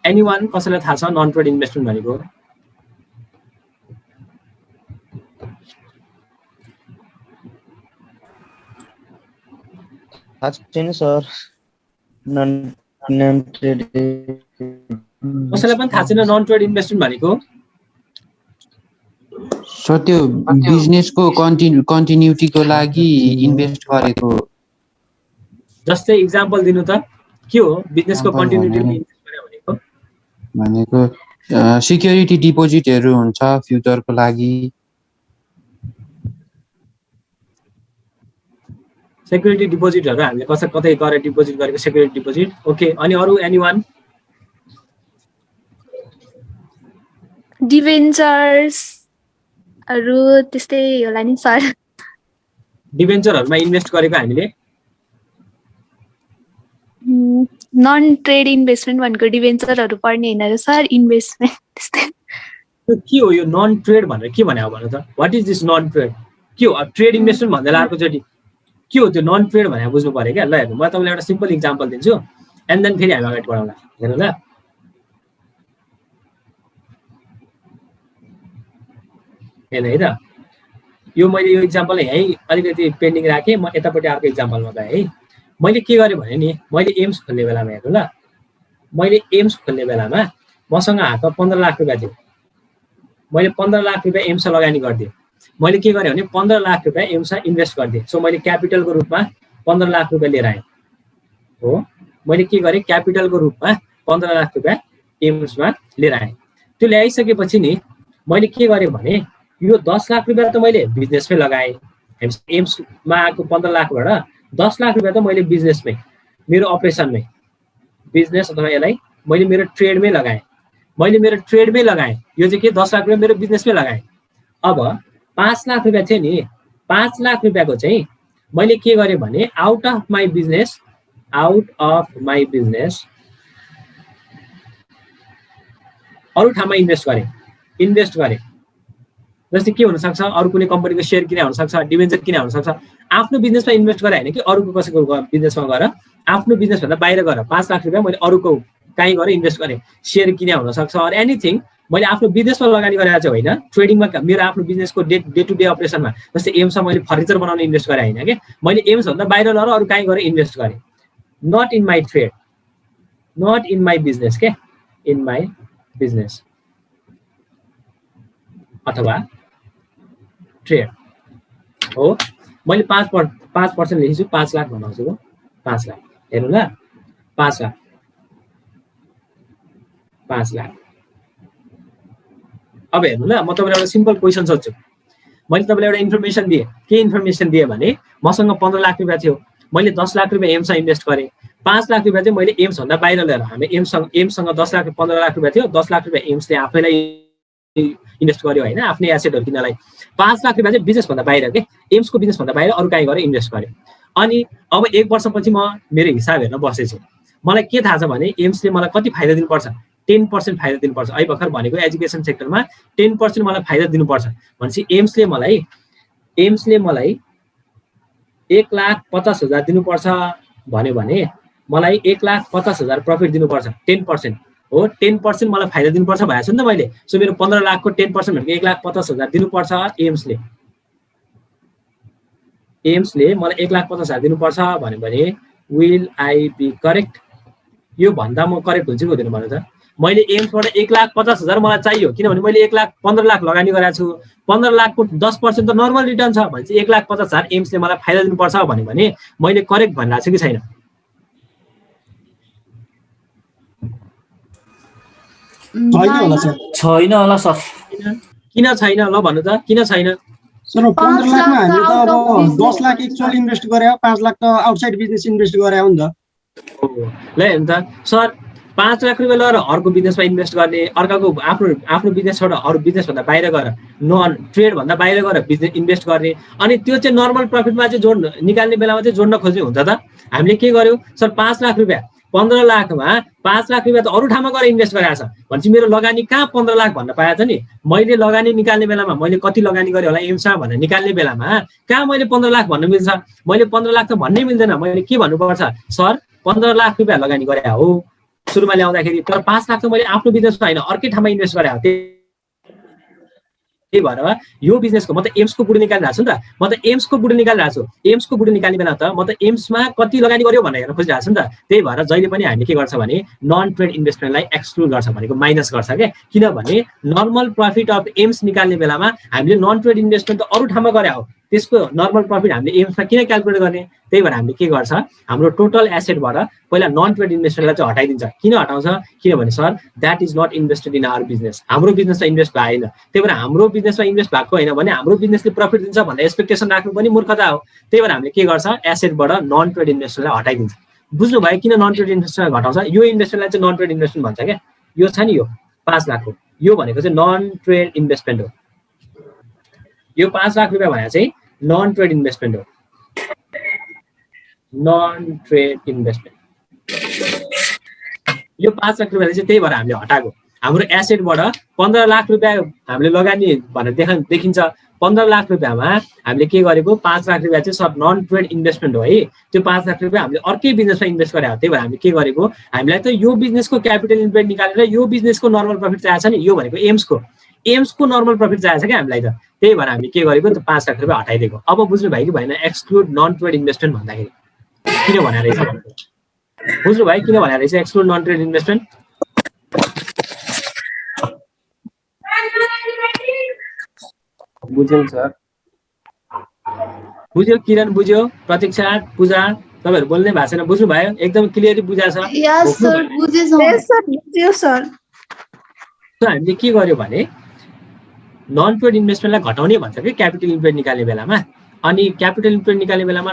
एनीवन कसैलाई थाहा छ नन ट्रेड इन्भेस्टमेन्ट भनेको थाहा छैन सर नन ट्रेड कसैलाई पनि थाहा छैन नन ट्रेड इन्भेस्टमेन्ट भनेको? सर त्यो बिजनेसको कन्टिन्युटीको लागि इन्भेस्ट गरेको जस्तै इक्जाम्पल दिनु त के हो बिजनेसको कन्टिन्युटीमा इन्भेस्ट गरे भनेको? सिक्युरिटी डिपोजिटहरू हुन्छ फ्युचरको लागि। सेक्युरिटी डिपोजिटहरू हामीले कतै गरेर डिपोजिट गरेको सेक्युरिटी डिपोजिट। ओके, अनि अरू एनीवन? डिभेन्चर्सहरू त्यस्तै होला नि सर। डिभेन्चरहरूमा इन्भेस्ट गरेको हामीले नन ट्रेड इन्भेस्टमेन्ट भनेको डिभेन्चरहरू पर्ने होइन र सर, इन्भेस्टमेन्ट त्यस्तै। के हो यो नन ट्रेड भनेर के भने हो भन्नु त? What is this non trade? के हो ट्रेड इन्भेस्टमेन्ट भन्दै अर्कोचोटि के हो त्यो नन ट्रेड भनेर बुझ्नु पर्यो क्या। ल हेर्नु म तपाईँलाई एउटा सिम्पल इक्जाम्पल दिन्छु एन्ड देन फेरि हामी अगाडि बढाउँला। हेर्नु ल, हेर्नु है त, यो मैले यो इक्जाम्पल यहीँ अलिकति पेन्डिङ राखेँ, म यतापट्टि अर्को इक्जाम्पलमा गएँ है। मैले के गरेँ भने नि, मैले एम्स खोल्ने बेलामा हेर्नु ल, मैले एम्स खोल्ने बेलामा मसँग हातमा 15 लाख रुपियाँ थियो। मैले 15 लाख रुपियाँ एम्समा लगानी गरिदिएँ। मैले के गरेँ भने 15 लाख रुपियाँ एम्समा इन्भेस्ट गरिदिएँ। सो मैले क्यापिटलको रूपमा 15 लाख रुपियाँ लिएर आएँ हो। मैले के गरेँ, क्यापिटलको रूपमा 15 लाख रुपियाँ एम्समा लिएर आएँ। त्यो ल्याइसकेपछि नि मैले के गरेँ भने यो 10 लाख रुपियाँ त मैले बिजनेसमै लगाएँ। एम्समा आएको 15 लाखबाट 10 लाख रुपियाँ त मैले बिजनेसमै, मेरो अपरेसनमै, बिजनेस अथवा यसलाई मैले मेरो ट्रेडमै लगाएँ। मैले मेरो ट्रेडमै लगाएँ। यो चाहिँ के 10 लाख रुपियाँ मेरो बिजनेसमै लगाएँ। अब 5 लाख रुपियाँ थियो नि, 5 लाख रुपियाँको चाहिँ मैले के गरेँ भने आउट अफ माई बिजनेस अरू ठाउँमा इन्भेस्ट गरेँ। जस्तै के हुनसक्छ, अरू कुनै कम्पनीको सेयर किने हुनसक्छ, डिभेन्चर किने हुनसक्छ। आफ्नो बिजनेसमा इन्भेस्ट गरेँ होइन कि अरूको कसैको बिजनेसमा गएर, आफ्नो बिजनेसभन्दा बाहिर गएर 5 लाख रुपियाँ मैले अरूको काहीँ गएर इन्भेस्ट गरेँ। सेयर किने हुनसक्छ अर एनिथिङ। मैले आफ्नो बिजनेसमा लगानी गरेर चाहिँ होइन, ट्रेडिङमा मेरो आफ्नो बिजनेसको डे टु डे अपरेसनमा। जस्तै एम्समा मैले फर्निचर बनाउन इन्भेस्ट गरेँ होइन कि, मैले एम्सभन्दा बाहिर लगेर अरू काहीँ गएर इन्भेस्ट गरेँ। Not in my trade, not in my business के, इन माई बिजनेस अथवा ट्रेड हो। मैले 5% लेखेछु, 5 लाख बनाउँछु हो, 5 लाख। हेर्नु ल, 5 लाख। अब हेर्नु ल, म तपाईँलाई एउटा सिम्पल क्वेसन सोध्छु। मैले तपाईँलाई एउटा इन्फर्मेसन दिएँ। के इन्फर्मेसन दिएँ भने मसँग 15 लाख रुपियाँ थियो, मैले 10 लाख रुपियाँ एम्समा इन्भेस्ट गरेँ। 5 लाख रुपियाँ चाहिँ मैले एम्सभन्दा बाहिर लिएर, हामी एम्ससँग 15 लाख रुपियाँ थियो, 10 लाख रुपियाँ एम्सले आफैलाई इन्भेस्ट गर्यो होइन, आफ्नै एसेटहरू किन्नलाई। 5 लाख रुपियाँ चाहिँ बिजनेसभन्दा बाहिर के, एम्सको बिजनेसभन्दा बाहिर अरू काहीँ गएर इन्भेस्ट गरेँ। अनि अब 1 वर्षपछि म मेरो हिसाब हेर्न बसेछु। मलाई के थाहा छ भने एम्सले मलाई कति फाइदा दिनुपर्छ, 10% फाइदा दिनुपर्छ। अहिले भर्खर भनेको एजुकेसन सेक्टरमा 10% मलाई फाइदा दिनुपर्छ भनेपछि एम्सले मलाई 1,50,000 दिनुपर्छ भन्यो भने मलाई 1,50,000 प्रफिट दिनुपर्छ। 10% हो, 10% मलाई फाइदा दिनुपर्छ भनेको छु नि त मैले। सो मेरो 15 लाखको 10% भनेको 1,50,000 दिनुपर्छ एम्सले मलाई 1,50,000 दिनुपर्छ भन्यो भने विल आई बी करेक्ट? यो भन्दा म करेक्ट हुन्छ कि हुँदैन भन्नु त? मैले एम्सबाट 1,50,000 मलाई चाहियो, किनभने मैले 15 लाख लगानी गरेको छु। 15 लाखको 10% त नर्मल रिटर्न छ भनेपछि 1,50,000 एम्सले मलाई फाइदा दिनुपर्छ भन्यो भने मैले करेक्ट भनिरहेको छु कि छैन? छैन होला सर। किन छैन ल भन्नु त, किन छैन? सर 15 लाखमा हामीले त अब 10 लाख एक्चुअल इन्भेस्ट गरे हो, 5 लाख त आउटसाइड बिजनेस इन्भेस्ट गरे हो नि त। ल हेर्नु त सर, 5 लाख रुपियाँ लगेर अर्को बिजनेसमा इन्भेस्ट गर्ने, अर्काको आफ्नो बिजनेसबाट अरू बिजनेसभन्दा बाहिर गएर, नन ट्रेडभन्दा बाहिर गएर बिजनेस इन्भेस्ट गर्ने, अनि त्यो चाहिँ नर्मल प्रफिटमा चाहिँ निकाल्ने बेलामा चाहिँ जोड्न खोज्ने हुन्छ त। हामीले के गर्यौँ सर, 5 लाख रुपियाँ 15 लाखमा 5 लाख रुपियाँ त अरू ठाउँमा गएर इन्भेस्ट गरेको छ भनेपछि मेरो लगानी कहाँ 15 लाख भन्न पाएको छ नि। मैले लगानी निकाल्ने बेलामा मैले कति लगानी गरेँ होला एम्समा भनेर निकाल्ने बेलामा कहाँ मैले 15 लाख भन्न मिल्छ? मैले 15 लाख त भन्नै मिल्दैन। मैले के भन्नुपर्छ, सर 15 लाख रुपियाँ लगानी गरे हो सुरुमा ल्याउँदाखेरि, तर 5 लाख त मैले आफ्नो बिजनेसमा होइन अर्कै ठाउँमा इन्भेस्ट गरे हो। त्यही भएर यो बिजनेसको म त एम्सको बुढो निकालिरहेको छु नि त, म त एम्सको बुढो निकालिरहेको छु। एम्सको बुढो निकाल्ने बेला त म त एम्समा कति लगानी गर्यो भनेर हेर्न खोजिरहेको छु नि त। त्यही भएर जहिले पनि हामीले के गर्छ भने नन ट्रेड इन्भेस्टमेन्टलाई एक्सक्लुड गर्छ भनेको माइनस गर्छ क्या। किनभने नर्मल प्रफिट अफ एम्स निकाल्ने बेलामा हामीले नन ट्रेड इन्भेस्टमेन्ट त अरू ठाउँमा गरे हो, त्यसको नर्मल प्रफिट हामीले एम्समा किन क्यालकुलेट गर्ने। त्यही भएर हामीले के गर्छ हाम्रो टोटल एसेटबाट पहिला नन ट्रेड इन्भेस्टमेन्टलाई चाहिँ हटाइदिन्छ। किन हटाउँछ? किनभने sir that is not invested in our business, हाम्रो बिजनेसमा इन्भेस्ट भएन। त्यही भएर हाम्रो बिजनेसमा इन्भेस्ट भएको होइन भने हाम्रो बिजनेसले प्रफिट दिन्छ भन्ने एक्सपेक्टेसन राख्नु पनि मूर्खता हो। त्यही भएर हामीले के गर्छ एसेटबाट नन ट्रेड इन्भेस्टमेन्टलाई हटाइदिन्छ। बुझ्नुभयो किन नन ट्रेड इन्भेस्टमेन्ट घटाउँछ? यो इन्भेस्टमेन्टलाई चाहिँ नन ट्रेड इन्भेस्टमेन्ट भन्छ क्या। यो छ नि यो 5 लाख हो, यो भनेको चाहिँ नन ट्रेड इन्भेस्टमेन्ट हो। यो 5 लाख रुपियाँ भनेको चाहिँ नन ट्रेड इन्भेस्टमेन्ट हो, नन ट्रेड इन्भेस्टमेन्ट। यो 5 लाख रुपियाँ चाहिँ त्यही भएर हामीले हटाएको। हाम्रो एसेटबाट 15 लाख रुपियाँ हामीले लगानी भनेर देखिन्छ। 15 लाख रुपियाँमा हामीले के गरेको 5 लाख रुपियाँ चाहिँ सब नन ट्रेड इन्भेस्टमेन्ट हो है। त्यो 5 लाख रुपियाँ हामीले अर्कै बिजनेसमा इन्भेस्ट गरेको। त्यही भएर हामीले के गरेको हामीलाई त यो बिजनेसको क्यापिटल इम्प्याक्ट निकालेर यो बिजनेसको नर्मल प्रफिट चाहिएको छ नि, यो भनेको एम्सको नर्मल प्रफिट चाहिएको छ क्या हामीलाई त। त्यही भएर हामीले के गरेको त 5 लाख रुपियाँ हटाइदिएको। अब बुझ्नु भयो कि भएन एक्सक्लुड नन ट्रेड इन्भेस्टमेन्ट भन्दाखेरि किन भनेर रहेछ? बुझ्नु भयो किन भनेर रहेछ एक्सक्लुड नन ट्रेड इन्भेस्टमेन्ट? बुझ्यौँ सर। बुझ्यो किरण, बुझ्यो प्रतीक्षा, पूजा, तपाईँहरू बोल्नै भएको छैन। बुझ्नु भयो? एकदम क्लियरली बुझाएको छ। यस सर बुझेछौँ। यस सर बुझ्यो सर। हामीले के गर्यो भने नन ट्रेड इन्भेस्टमेन्टलाई घटाउने भन्छ कि क्यापिटल इम्प्याक्ट निकाल्ने बेलामा। अनि क्यापिटल इम्प्याक्ट निकाल्ने बेलामा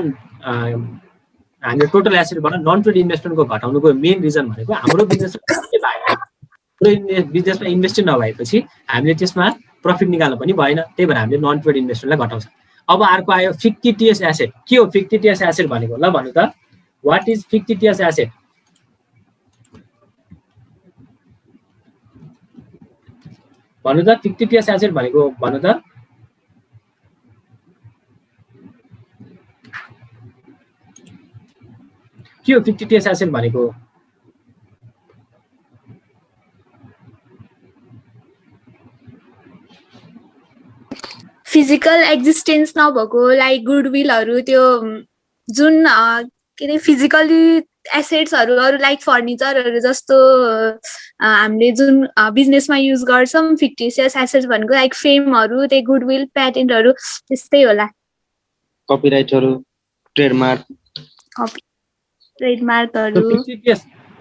हामीले टोटल एसेटबाट नन ट्रेड इन्भेस्टमेन्टको घटाउनुको मेन रिजन भनेको हाम्रो बिजनेसमा इन्भेस्टै नभएपछि हामीले त्यसमा प्रफिट निकाल्नु पनि भएन। त्यही भएर हामीले नन ट्रेड इन्भेस्टमेन्टलाई घटाउँछ। अब अर्को आयो फिक्टिटियस एसेट। के हो फिक्टिटियस एसेट भनेको? ल भन्नु त, वाट इज फिक्टिटियस एसेट? भन्नु त फिक्टिटियस एसेट भनेको भन्नु त। के हो फिक्टिटियस एसेट भनेको? फिजिकल एक्जिस्टेन्स नभएको लाइक गुडविलहरू, त्यो जुन के अरे फिजिकली एसेट्सहरू अरू लाइक फर्निचरहरू जस्तो हामीले जुन बिजनेसमा युज गर्छौँ। फिक्टिटियस एसेट्स भनेको लाइक फेमहरू, त्यही गुडविल, प्याटेन्टहरू त्यस्तै होला। कपिराइटहरू, ट्रेडमार्कहरू।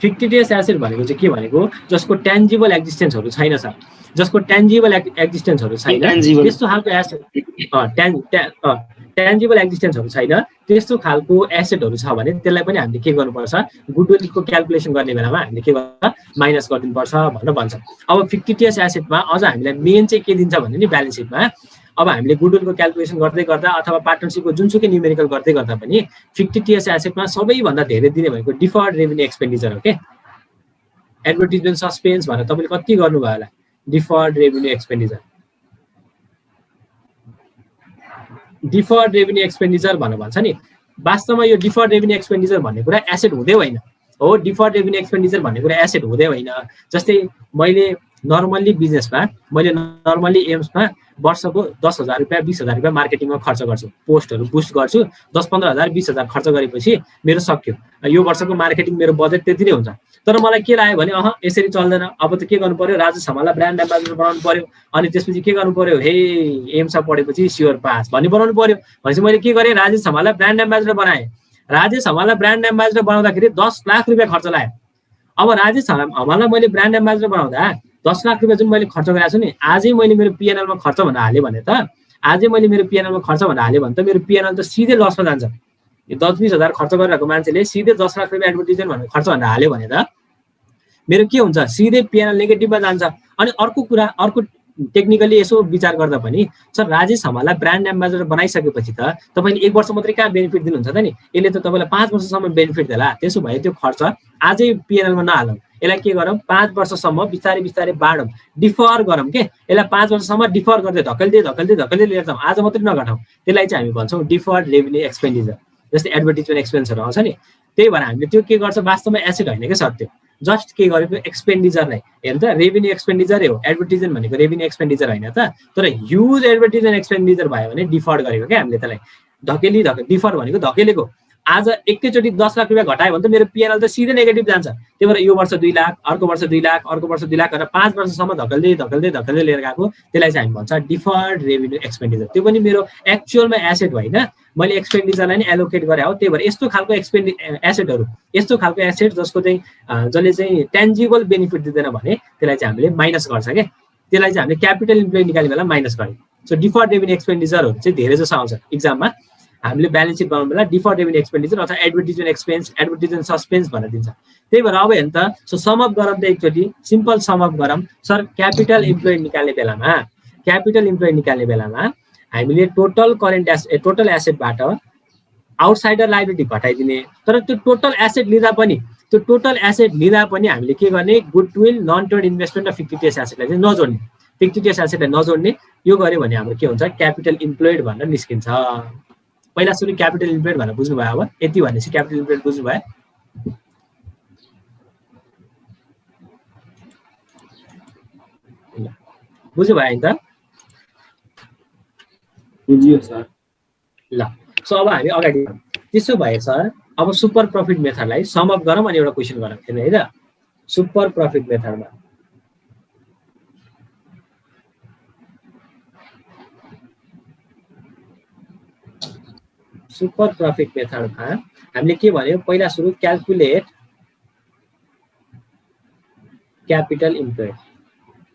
फिक्टिटियस एसेट भनेको चाहिँ के भनेको जसको टेन्जिबल एक्जिस्टेन्सहरू छैन सर, जसको टेन्जिबल एक्जिस्टेन्सहरू छैन त्यस्तो खालको एसेट। टेन्जिबल एक्जिस्टेन्सहरू छैन त्यस्तो खालको एसेटहरू छ भने त्यसलाई पनि हामीले के गर्नुपर्छ गुडविलको क्यालकुलेसन गर्ने बेलामा हामीले के गर्छ माइनस गरिदिनुपर्छ भनेर भन्छ। अब फिक्टिटियस एसेटमा अझ हामीलाई मेन चाहिँ के दिन्छ भने नि ब्यालेन्स सिटमा अब हामीले गुडविलको क्यालकुलेसन गर्दै गर्दा अथवा पार्टनरसिपको जुनसुकै न्युमेरिकल गर्दै गर्दा पनि फिक्टिटियस एसेटमा सबैभन्दा धेरै दिने भनेको डिफर्ड रेभेन्यू एक्सपेन्डिचर हो के। एडभर्टिजमेन्ट सस्पेन्स भनेर तपाईँले कति गर्नुभयो होला? Deferred revenue expenditure. Deferred revenue expenditure भनेर भन्छ नि। वास्तवमा यो डिफर्ड रेभेन्यू एक्सपेन्डिचर भन्ने कुरा एसेट हुँदै होइन हो। डिफर्ड रेभेन्यू एक्सपेन्डिचर भन्ने कुरा एसेट हुँदै होइन। जस्तै मैले नर्मल्ली बिजनेसमा नर्मल्ली एम्समा वर्षको 10,000 रुपियाँ 20,000 रुपियाँ मार्केटिङमा खर्च गर्छु, पोस्टहरू बुस्ट गर्छु, 10-15,000 20,000 खर्च गरेपछि मेरो सक्यो। यो वर्षको मार्केटिङ मेरो बजेट त्यति नै हुन्छ। तर मलाई के लाग्यो भने यसरी चल्दैन, अब त के गर्नु पर्यो राजेश हमाललाई ब्रान्ड एम्बेसडर बनाउनु पर्यो। अनि त्यसपछि के गर्नु पर्यो हे एम्समा पढेपछि स्योर पास भन्ने बनाउनु पर्यो। भनेपछि मैले के गरेँ राजेश हमाललाई ब्रान्ड एम्बेसडर बनाएँ। राजेश हमाललाई ब्रान्ड एम्बेसडर बनाउँदाखेरि 10 लाख रुपियाँ खर्च लाग्यो। अब राजेश हमाललाई मैले ब्रान्ड एम्बेसडर बनाउँदा 10 लाख रुपियाँ जुन मैले खर्च गरेको छु नि आजै मैले मेरो पिएनएलमा खर्च भनेर हालेँ भने त आजै मैले मेरो पिएनएलमा खर्च भनेर हालेँ भने त मेरो पिएनएल त सिधै लसमा जान्छ। यो 10-20 हजार खर्च गरिरहेको मान्छेले सिधै 10 लाख रुपियाँ एडभर्टिजमेन्ट भनेर खर्च भनेर हाल्यो भने त मेरो के हुन्छ सिधै पिएनएल नेगेटिभमा जान्छ। अनि अर्को कुरा अर्को टेक्निकली यसो विचार गर्दा पनि सर राजेश हमाललाई ब्रान्ड एम्बेसडर बनाइसकेपछि त तपाईँले 1 वर्ष मात्रै कहाँ बेनिफिट दिनुहुन्छ त नि, यसले त तपाईँलाई 5 वर्षसम्म बेनिफिट देला। त्यसो भए त्यो खर्च आजै पिएनएलमा नहालौँ, यसलाई के गरौँ 5 वर्षसम्म बिस्तारै बिस्तारै बाढौँ, डिफर गरौँ के। यसलाई 5 वर्षसम्म डिफर गर्दै धकेल्दै लिएर जाउँ, आज मात्रै नघटाउँ। त्यसलाई चाहिँ हामी भन्छौँ डिफर्ड रेभेन्यू एक्सपेन्डिचर। जस्तै एडभर्टिजमेन्ट एक्सपेन्सहरू आउँछ नि। त्यही भएर हामीले त्यो के गर्छ वास्तवमा एसेट होइन क्या सर, त्यो जस्ट के गरेको एक्सपेन्डिचरलाई हेर्नु त रेभेन्यू एक्सपेन्डिचरै हो एडभर्टिजमेन्ट भनेको रेभेन्यू एक्सपेन्डिचर होइन त तर ह्युज एडभर्टिजमेन्ट एक्सपेन्डिचर भयो भने डिफर्ड गरेको क्या हामीले त्यसलाई धकेली डिफर भनेको धकेलेको आज एकैचोटि 10 लाख रुपियाँ घटायो भने त मेरो पिएनएल त सिधै नेगेटिभ जान्छ त्यही भएर यो वर्ष 2 लाख अर्को वर्ष 2 लाख अर्को वर्ष 2 लाख गरेर 5 वर्षसम्म धकेल्दै लिएर गएको त्यसलाई चाहिँ हामी भन्छ डिफर्ड रेभेन्यू एक्सपेन्डिचर त्यो पनि मेरो एक्चुअलमा एसेट होइन मैले एक्सपेन्डिचरलाई नै एलोकेट गरे हो त्यही भएर यस्तो खालको एसेटहरू यस्तो खालको एसेट जसको चाहिँ जसले चाहिँ टेन्जिबल बेनिफिट दिँदैन भने त्यसलाई चाहिँ हामीले माइनस गर्छ क्या त्यसलाई चाहिँ हामीले क्यापिटल इम्प्लोइड निकाल्ने बेला माइनस गर्यो सो डिफर्ड रेभेन्यू एक्सपेन्डिचरहरू चाहिँ धेरै जसो आउँछ इक्जाममा हामीले ब्यालेन्स सिट बनाउनु बेला डिफर्ड रेभेन्यू एक्सपेन्डिचर अथवा एडभर्टिजमेन्ट एक्सपेन्स एडभर्टिजमेन्ट सस्पेन्स भनेर दिन्छ त्यही भएर अब हेर्नु त सो सम अप गरौँ त एकचोटि सिम्पल सम अप गरौँ सर क्यापिटल इम्प्लोइड निकाल्ने बेलामा हामीले टोटल एसेटबाट आउटसाइडर लायबिलिटी घटाइदिने तर त्यो टोटल एसेट लिँदा पनि हामीले के गर्ने गुडविल नन ट्रेड इन्भेस्टमेन्ट र फिक्टिटियस एसेटलाई चाहिँ नजोड्ने फिक्टिटियस एसेटलाई नजोड्ने यो गर्यो भने हाम्रो के हुन्छ क्यापिटल इम्प्लोइड भनेर निस्किन्छ पहिला सुरु क्यापिटल इम्प्लोइड भनेर बुझ्नुभयो अब यति भनेपछि क्यापिटल इम्प्लोइड बुझ्नुभयो बुझ्नुभयो नि त बुझियो सर ल सो अब हामी अगाडि त्यसो भए सर अब सुपर प्रफिट मेथडलाई सम अप गरौँ अनि एउटा क्वेसन गरौँ है त सुपर प्रफिट मेथडमा सुपर प्रफिट मेथडमा हामीले के भन्यो पहिला सुरु क्याल्कुलेट क्यापिटल इम्प्लोइड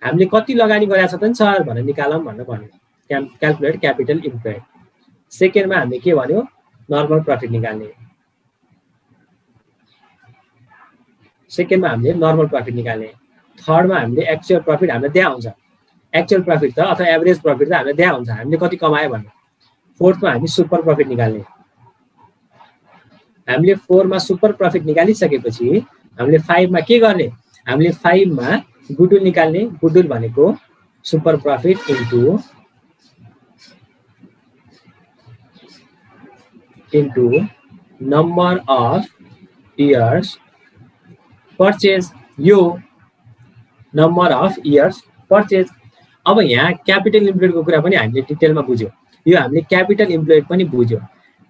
हामीले कति लगानी गरेका छ त सर भनेर निकालौँ भनेर भन्यो क्याल्कुलेट क्यापिटल इम्प्लोइड सेकेन्डमा हामीले के भन्यो नर्मल प्रफिट निकाल्ने थर्डमा हामीले एक्चुअल प्रफिट हामीलाई त्यहाँ आउँछ एक्चुअल प्रफिट त अथवा एभरेज प्रफिट त हामीलाई त्यहाँ आउँछ हामीले कति कमायो भन्ने फोर्थमा हामी सुपर प्रफिट निकाल्ने हामीले 4 मा सुपर प्रफिट निकालिसकेपछि हामीले 5 मा के गर्ने हामीले 5 मा गुडविल निकाल्ने गुडविल भनेको super profit into number of years purchase यो नम्बर अफ इयर्स परचेज अब यहाँ क्यापिटल इम्प्लोइडको कुरा पनि हामीले डिटेलमा बुझ्यौँ यो हामीले क्यापिटल इम्प्लोइड पनि बुझ्यौँ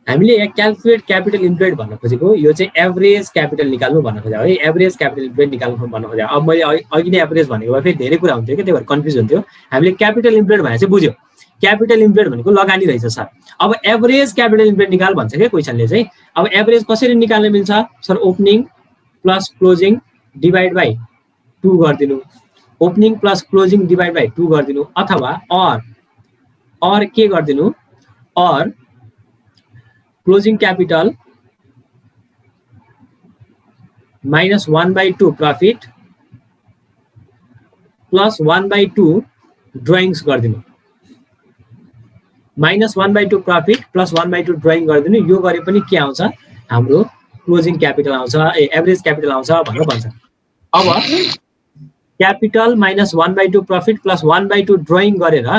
हामीले यहाँ क्याल्कुलेट क्यापिटल इम्प्लोइड भन्न खोजेको यो चाहिँ एभरेज क्यापिटल निकाल्नु भन्न खोजेको है एभरेज क्यापिटल इम्प्लोइड निकाल्नु भन्न खोजेको अब मैले अघि नै एभरेज भनेको भए फेरि धेरै कुरा हुन्थ्यो कि त्यही भएर कन्फ्युज हुन्थ्यो हामीले क्यापिटल इम्प्लोइड भनेर चाहिँ बुझ्यौँ क्यापिटल इम्प्लोइड भनेको लगानी रहेछ सर अब एभरेज क्यापिटल इम्प्लोइड निकाल भन्छ क्या क्वेसनले चाहिँ अब एभरेज कसरी निकाल्न मिल्छ sir opening plus closing divide by 2 गरिदिनु opening plus closing divide by 2 गरिदिनु अथवा और के गरिदिनु और closing capital minus 1/2 profit plus 1/2 drawings गरिदिनु माइनस 1/2 प्रफिट प्लस 1/2 ड्रइङ गरिदिनु यो गरे पनि के आउँछ हाम्रो क्लोजिङ क्यापिटल आउँछ एभरेज क्यापिटल आउँछ भनेर भन्छ अब capital minus 1/2 profit plus 1/2 drawing गरेर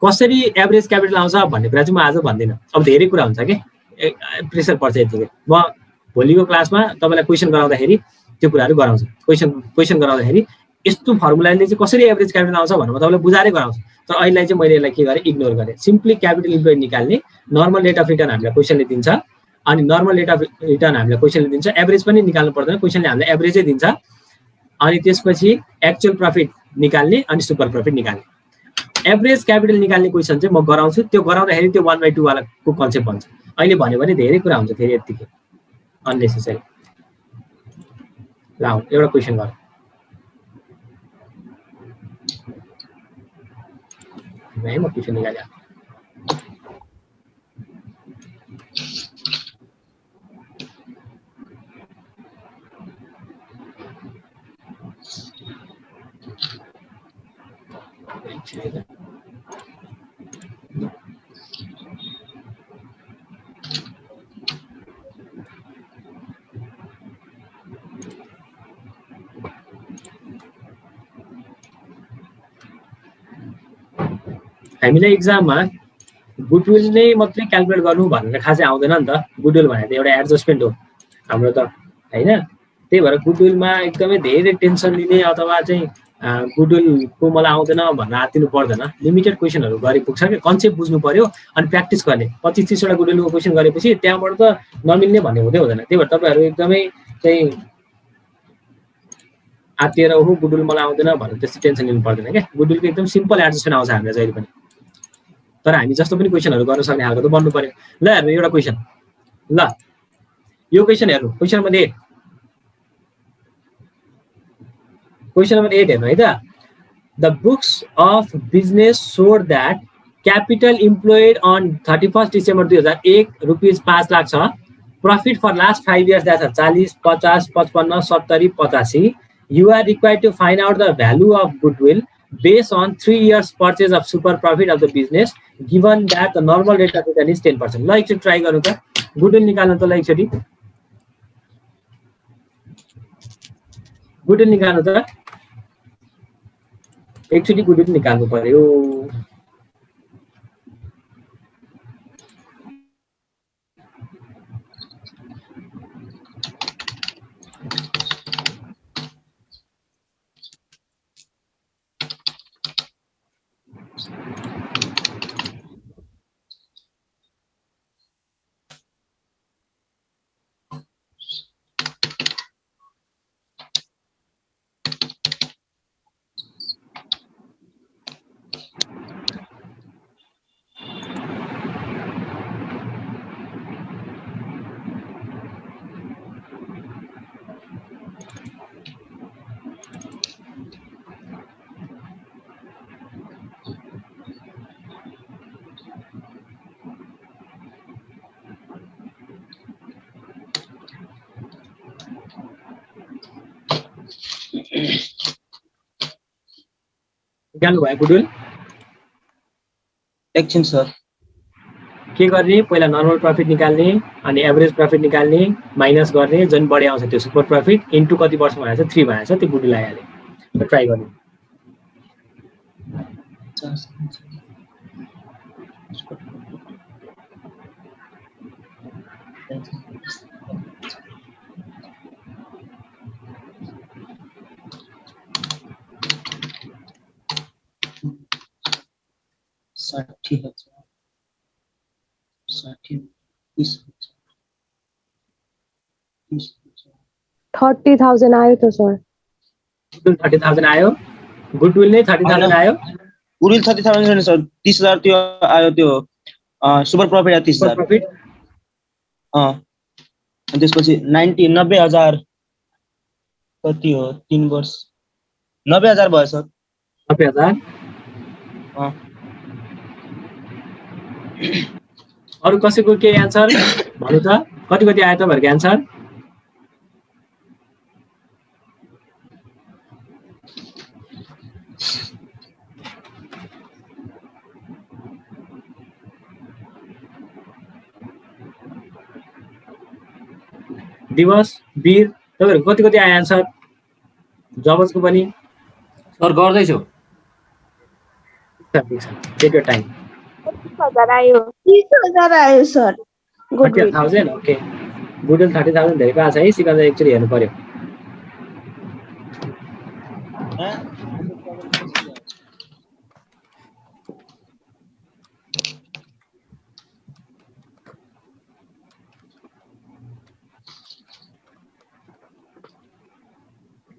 कसरी एभरेज क्यापिटल आउँछ भन्ने कुरा चाहिँ म आज भन्दिनँ अब धेरै कुरा हुन्छ कि प्रेसर पर्छ यतिकै म भोलिको क्लासमा तपाईँलाई क्वेसन गराउँदाखेरि त्यो कुराहरू गराउँछु क्वेसन गराउँदाखेरि यस्तो फर्मुलाले चाहिँ कसरी एभरेज क्यापिटल आउँछ भनेर म तपाईँलाई बुझाएरै गराउँछु तर अहिले चाहिँ मैले यसलाई के गरेँ इग्नोर गरेँ सिम्पली क्यापिटल इम्प्लोइड निकाल्ने नर्मल रेट अफ रिटर्न हामीलाई क्वेसनले दिन्छ अनि नर्मल रेट अफ रिटर्न हामीलाई क्वेसनले दिन्छ एभरेज पनि निकाल्नु पर्दैन क्वेसनले हामीलाई एभरेजै दिन्छ अनि त्यसपछि एक्चुअल प्रफिट निकाल्ने अनि सुपर प्रफिट निकाल्ने एभरेज क्यापिटल निकाल्ने क्वेसन चाहिँ म गराउँछु त्यो गराउँदाखेरि त्यो 1/2 वालाको कन्सेप्ट भन्छ अहिले भन्यो भने धेरै कुरा हुन्छ फेरि यतिकै अननेसेसरी ल एउटा क्वेसन गरौँ है म क्वेसन निकालेँ हामीलाई एक्जाममा गुडविल नै मात्रै क्याल्कुलेट गर्नु भनेर खासै आउँदैन नि त गुडविल भनेको त एउटा एडजस्टमेन्ट हो हाम्रो त हैन त्यही भएर गुडविलमा एकदमै धेरै टेन्सन लिने अथवा चाहिँ गुडविलको मलाई आउँदैन भनेर आत्तिनु पर्दैन। लिमिटेड क्वेसनहरू गरे पुग्छ कि कन्सेप्ट बुझ्नु पर्यो अनि प्र्याक्टिस गर्ने। 25-30वटा गुडविलको क्वेसन गरेपछि त्यहाँबाट त नमिल्ने भन्ने हुँदै हुँदैन। त्यही भएर तपाईँहरू एकदमै चाहिँ आत्तिएर ओहो गुडविल मलाई आउँदैन भनेर त्यस्तो टेन्सन लिनु पर्दैन क्या। गुडविलको एकदम सिम्पल एडजस्टमेन्ट आउँछ हामीलाई जहिले पनि। तर हामी जस्तो पनि क्वेसनहरू गर्न सक्ने खालको त बन्नु पर्यो। ल हेर्नु एउटा क्वेसन, ल यो क्वेसन हेर्नु, क्वेसन नम्बर 8 हेर्नु है त। The books of business showed that capital employed on 31 December 2001 rupees 5 lakh छ। Profit for last 5 years that 40, 50, 55, 70, 85। You are required to find out the value of goodwill based on 3 years purchase of super profit of the business given that the normal rate of return is 10%. ल एकचोटि try गर्नु त, goodwill निकाल्नु त। ल एकचोटि goodwill निकाल्नु त, एकचोटि गुडविल निकाल्नु पर्यो। निकाल्नु भयो गुडविल? एकछिन सर। के गर्ने, पहिला नर्मल प्रफिट निकाल्ने अनि एभरेज प्रफिट निकाल्ने, माइनस गर्ने, जुन बढी आउँछ त्यो सुपर प्रफिट इन्टु कति वर्ष भनेको छ 3 भनेको छ, त्यो गुडविल आइहाल्यो। ट्राई गर्ने। साठी 30,000 आयो त सर। 30,000 आयो, गुडविल नै 30,000 आयो। गुडविल 30,000 सर, 30,000 त्यो आयो, त्यो सुपर प्रफिट आयो 30,000 प्रफिट। अनि त्यसपछि 90,000 कति हो 3 वर्ष 90,000 भयो सर। 90,000। अरु कसैको के एन्सर भन्नु त, कति कति आयो तपाईहरुको एन्सर? दिवस वीर तपाईहरुको कति कति आयो एन्सर? जबसको पनि सर गर्दैछु। Take your time. 30,000 आयो। 30,000 आयो सर। 30,000 ओके। गुडविल 30,000 धेरै आछ है, सिकाउँदा एक्चुअली हेर्नु पर्यो।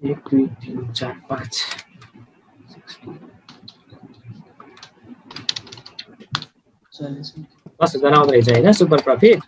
एक दुई तीन चार पाँच दस हजार आउँदो रहेछ होइन सुपर प्रफिट।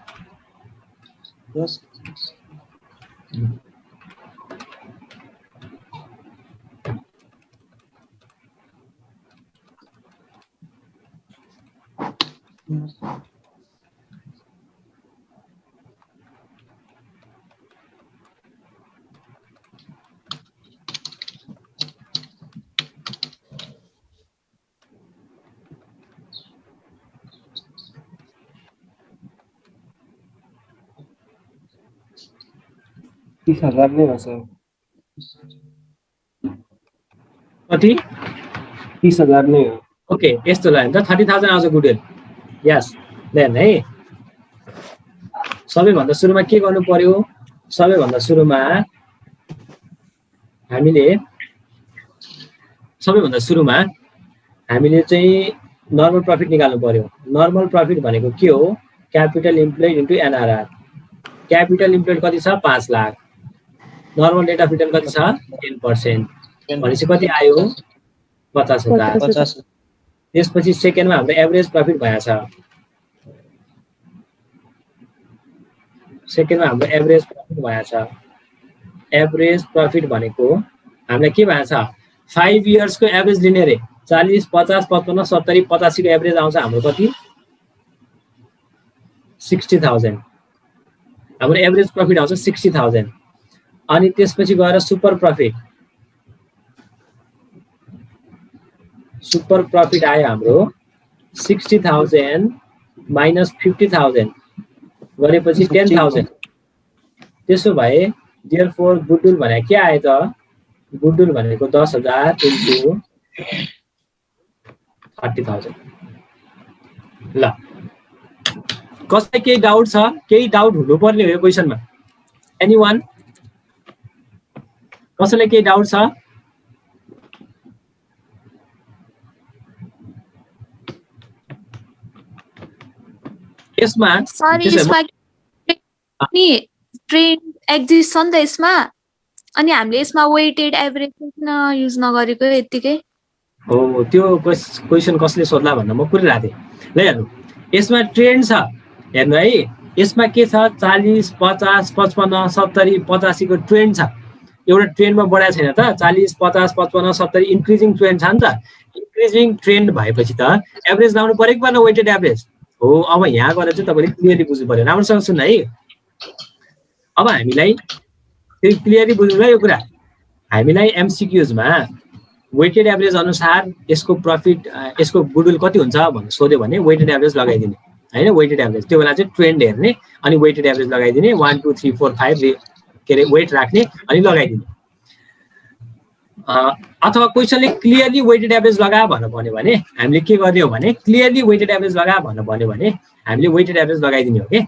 नहीं हो सर। कति? 30,000 नहीं हो। ओके यस्तो लाग्यो त 30,000 आउँछ गुडविल। यस देन है सबैभन्दा सुरुमा के गर्नु पर्यो? सबैभन्दा सुरुमा हामीले सबैभन्दा सुरुमा हामीले चाहिँ नर्मल प्रफिट निकाल्नु पर्यो। नर्मल प्रफिट भनेको के हो? Capital employed into NRR. Capital employed कति छ? 5 lakh. Normal rate of return कति छ? 10%। भनेपछि कति आयो? 50,000। 50 त्यसपछि सेकेन्डमा हाम्रो एभरेज प्रफिट भएछ। सेकेन्डमा हाम्रो एभरेज प्रफिट भएछ। एभरेज प्रफिट भनेको हामीलाई के भएछ? 5 इयर्सको एभरेज लिने रे 40, 50, 55, 70, 85 को एभरेज आउँछ हाम्रो कति? 60,000। हाम्रो एभरेज प्रफिट आउँछ 60,000। अनि त्यसपछि गएर सुपर प्रफिट। सुपर प्रफिट आयो हाम्रो 60,000 माइनस 50,000 गरेपछि 10,000। त्यसो भए देयरफोर गुडविल भने के आयो त? गुडविल भनेको 10,000 इन्टु 30,000। ल, कसैलाई केही डाउट छ? केही डाउट हुनुपर्ने हो यो क्वेसनमा? एनीवन? कसैलाई केही डाउट छ? यसमा सर यसमा नि ट्रेन्ड एक्जिस्ट छ नि त यसमा, अनि हामीले यसमा वेटेड एभरेज किन युज नगरेको यतिकै? हो, त्यो क्वेसन कसले सोध्ला भन्दा म पुरिरहेको थिएँ। ल हेर्नु, यसमा ट्रेन्ड छ, हेर्नु है, यसमा के छ? 40, 50, 55, 70, 85 को ट्रेन्ड छ। एउटा ट्रेन्डमा बढाएको छैन त? 40, 50, 55, 70 इन्क्रिजिङ ट्रेन्ड छ नि त। इन्क्रिजिङ ट्रेन्ड भएपछि त एभरेज लाउनु पऱ्यो कि पर्दैन? वेटेड एभरेज हो। अब यहाँ गएर चाहिँ तपाईँले क्लियरली बुझ्नु पर्यो। राम्रोसँग सुन्नु है। अब हामीलाई फेरि क्लियरली बुझ्नु ल यो कुरा। हामीलाई एमसिक्युजमा वेटेड एभरेज अनुसार यसको प्रफिट, यसको गुडविल कति हुन्छ भनेर सोध्यो भने वेटेड एभरेज लगाइदिने होइन। वेटेड एभरेज त्यो बेला चाहिँ ट्रेन्ड हेर्ने अनि वेटेड एभरेज लगाइदिने। 1 2 3 4 5 के अरे वेट राख्ने अनि लगाइदिने। अथवा क्वेसनले क्लियरली वेटेड एभरेज लगा भनेर भन्यो भने हामीले के गर्ने हो भने क्लियरली वेटेड एभरेज लगा भनेर भन्यो भने हामीले वेटेड एभरेज लगाइदिने हो के।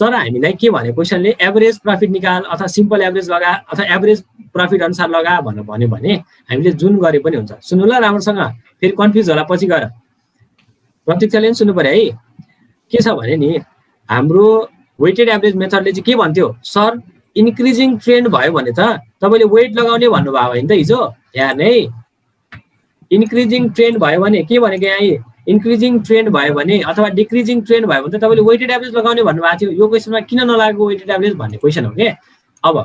तर हामीलाई के भने क्वेसनले एभरेज प्रफिट निकाल अथवा सिम्पल एभरेज लगा अथवा एभरेज प्रफिट अनुसार लगा भनेर भन्यो भने हामीले जुन गरे पनि हुन्छ। सुन्नु ल राम्रोसँग, फेरि कन्फ्युज होला पछि गएर। प्रत्यक्षले पनि सुन्नु पर्यो है। के छ भने नि हाम्रो वेटेड एभरेज मेथडले चाहिँ के भन्थ्यो? सर इन्क्रिजिङ ट्रेन्ड भयो भने त तपाईँले वेट लगाउने भन्नुभयो होइन त हिजो? यहाँ नै इन्क्रिजिङ ट्रेन्ड भयो भने के भनेको? यहाँ इन्क्रिजिङ ट्रेन्ड भयो भने अथवा डिक्रिजिङ ट्रेन्ड भयो भने त तपाईँले वेटेड एभरेज लगाउने भन्नुभएको थियो। यो क्वेसनमा किन नलागेको वेटेड एभरेज भन्ने क्वेसन हो के। अब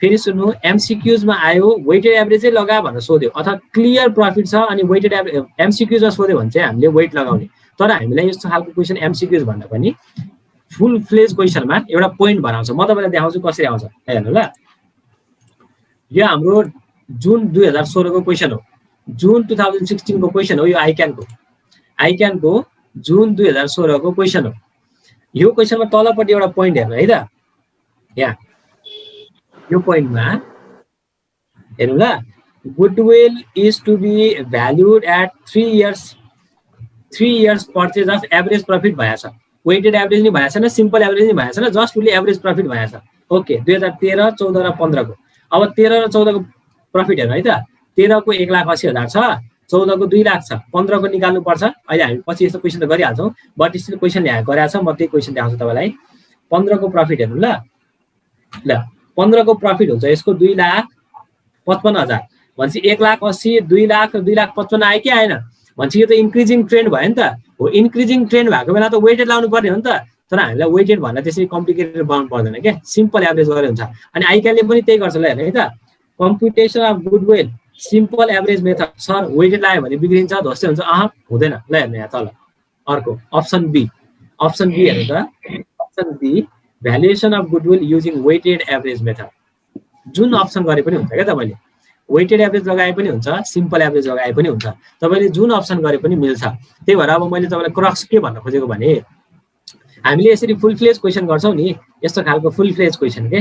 फेरि सुन्नु, एमसिक्युजमा आयो वेटेड एभरेजै लगा भनेर सोध्यो अथवा क्लियर प्रफिट छ अनि वेटेड एभरेज एमसिक्युजमा सोध्यो भने चाहिँ हामीले वेट लगाउने। तर हामीलाई यस्तो खालको क्वेसन एमसिक्युज भन्दा पनि फुल फ्लेज क्वेसनमा एउटा पोइन्ट बनाउँछ। म तपाईँलाई देखाउँछु कसरी आउँछ हेर्नु ल। यो हाम्रो जुन 2016 को क्वेसन हो। जुन 2016 को क्वेसन हो यो। आइक्यानको जुन 2016 को क्वेसन हो। यो क्वेसनमा तलपट्टि एउटा पोइन्ट हेर्नु है त। यहाँ यो पोइन्टमा हेर्नु ल। Goodwill is to be valued at 3 years purchase of average profit भएछ। वेटेड एभरेज नि भएछ न, सिम्पल एभरेज नि भएछ न, जस्ट उसले एभरेज प्रफिट भएछ। ओके, 2013, 14 र 15 को। अब 13 र 14 को प्रफिट हेर्नु है त। 13 को 1,80,000 छ, 14 को 2 लाख छ, 15 को निकाल्नु पर्छ। अहिले हामी पछि यस्तो क्वेसन त गरिहाल्छौँ, बट स्टिल क्वेसन ल्याएको गरेको छ। म त्यही क्वेसन देखाउँछु तपाईँलाई। 15 को प्रफिट हेर्नु ल। ल 15 को प्रफिट हुन्छ यसको 2,55,000 भनेपछि 1,80,000, 2 लाख र 2,55,000 आयो कि आएन? भनेपछि यो त इन्क्रिजिङ ट्रेन्ड भयो नि त। हो, इन्क्रिजिङ ट्रेन्ड भएको बेला त वेटेड लाउनु पर्ने हो नि त। तर हामीलाई वेटेड भन्दा त्यसरी कम्प्लिकेटेड बनाउनु पर्दैन क्या, सिम्पल एभरेज गरे हुन्छ। अनि आइक्यानले पनि त्यही गर्छ ल हेर्नु है त। Computation of goodwill simple average method. Sir weighted लायो भने बिग्रिन्छ, ध्वस्तै हुन्छ? हुँदैन। ल हेर्नु यहाँ तल अर्को अप्सन बी। अप्सन बी हेर्नु त। Option B valuation of goodwill using weighted average method. जुन अप्सन गरे पनि हुन्छ क्या तपाईँले। वेटेड एभरेज लगाए पनि हुन्छ, सिम्पल एभरेज लगाए पनि हुन्छ। तपाईँले जुन अप्सन गरे पनि मिल्छ। त्यही भएर अब मैले तपाईँलाई क्रक्स के भन्न खोजेको भने हामीले यसरी फुल फ्लेज क्वेसन गर्छौँ नि, यस्तो खालको फुल फ्लेज क्वेसन के।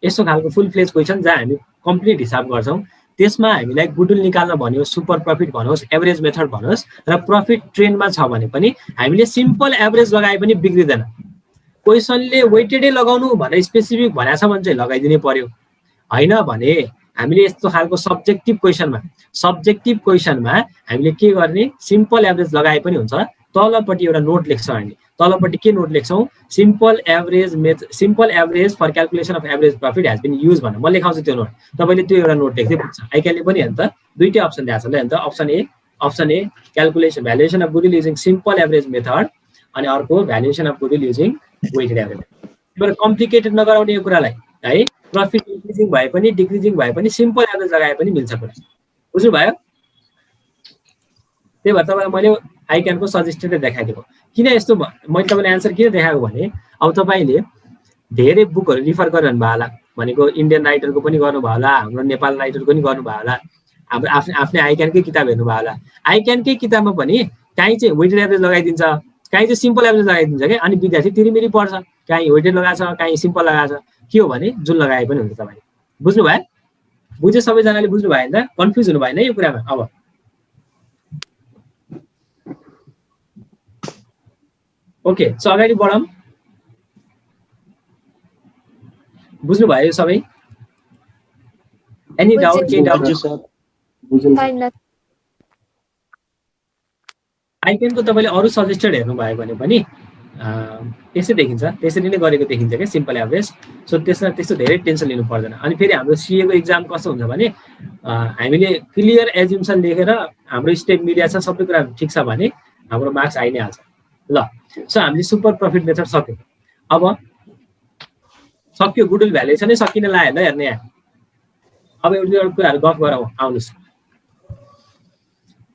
यस्तो खालको फुल फ्लेज क्वेसन जहाँ हामी कम्प्लिट हिसाब गर्छौँ। त्यसमा हामीलाई गुडविल निकाल्न भन्यो, सुपर प्रफिट भन्नुहोस्, एभरेज मेथड भन्नुहोस्, र प्रफिट ट्रेन्डमा छ भने पनि हामीले सिम्पल एभरेज लगाए पनि बिग्रिँदैन। क्वेसनले वेटेडै लगाउनु भनेर स्पेसिफिक भनेको छ भने चाहिँ लगाइदिनै पर्यो। हैन भने हामीले यस्तो खालको सब्जेक्टिभ क्वेसनमा हामीले के गर्ने सिम्पल एभरेज लगाए पनि हुन्छ तलपट्टि एउटा नोट लेख्छौँ हामी तलपट्टि के नोट लेख्छौँ simple average for calculation of average profit has been used भनेर म लेखाउँछु त्यो नोट तपाईले त्यो एउटा नोट लेख्दै पुग्छ आइक्यानले पनि हेर्नु त दुईटै अप्सन दिएको छ ल हेर्नु त option A calculation valuation of goodwill using simple average method अनि अर्को valuation of goodwill using weighted average बरु कम्प्लिकेटेड नगराउने यो कुरालाई है प्रफिट इन्क्रिजिङ भए पनि डिक्रिजिङ भए पनि सिम्पल एभरेज लगाए पनि मिल्छ कुरा बुझ्नु भयो त्यही भएर तपाईँलाई मैले आइक्यानको सजेस्टेड देखाइदिएको किन यस्तो मैले तपाईँलाई एन्सर किन देखाएको भने अब तपाईँले धेरै बुकहरू रिफर गरिरहनु भयो होला भनेको इन्डियन राइटरको पनि गर्नुभयो होला हाम्रो नेपाल राइटरको पनि गर्नुभयो होला हाम्रो आफ्नै आइक्यानकै किताब हेर्नुभयो होला आइक्यानकै किताबमा पनि काहीँ चाहिँ वेटेड एभरेज लगाइदिन्छ काहीँ चाहिँ सिम्पल एभरेज लगाइदिन्छ क्या अनि विद्यार्थी तिरिमिरी पढ्छ काहीँ वेटेड लगाएको छ काहीँ सिम्पल लगाएको छ के हो भने जुन लगाए पनि हुन्छ तपाईँले बुझ्नु भयो बुझ्यो सबैजनाले बुझ्नु भयो नि त कन्फ्युज हुनु भएन यो कुरामा अब ओके सो अगाडि बढौँ बुझ्नु भयो सबै एनी डाउट केही डाउट आइक्यानको तपाईँले अरू सजेस्टेड हेर्नुभयो भने पनि यसै देखिन्छ त्यसरी नै गरेको देखिन्छ क्या सिम्पल एभरेज सो त्यसमा त्यस्तो धेरै टेन्सन लिनु पर्दैन अनि फेरि हाम्रो सिएको एक्जाम कस्तो हुन्छ भने हामीले क्लियर एज्युम्सन लेखेर हाम्रो स्टेप मिडिया छ सबै कुरा ठिक छ भने हाम्रो मार्क्स आइ नै हाल्छ ल सो हामीले सुपर प्रफिट मेथड सक्यौँ अब सक्यो गुडविल भ्यालुएसनै सकिन लाग्यो ल हेर्ने यहाँ अब एउटा कुराहरू गफ गरौँ आउनुहोस्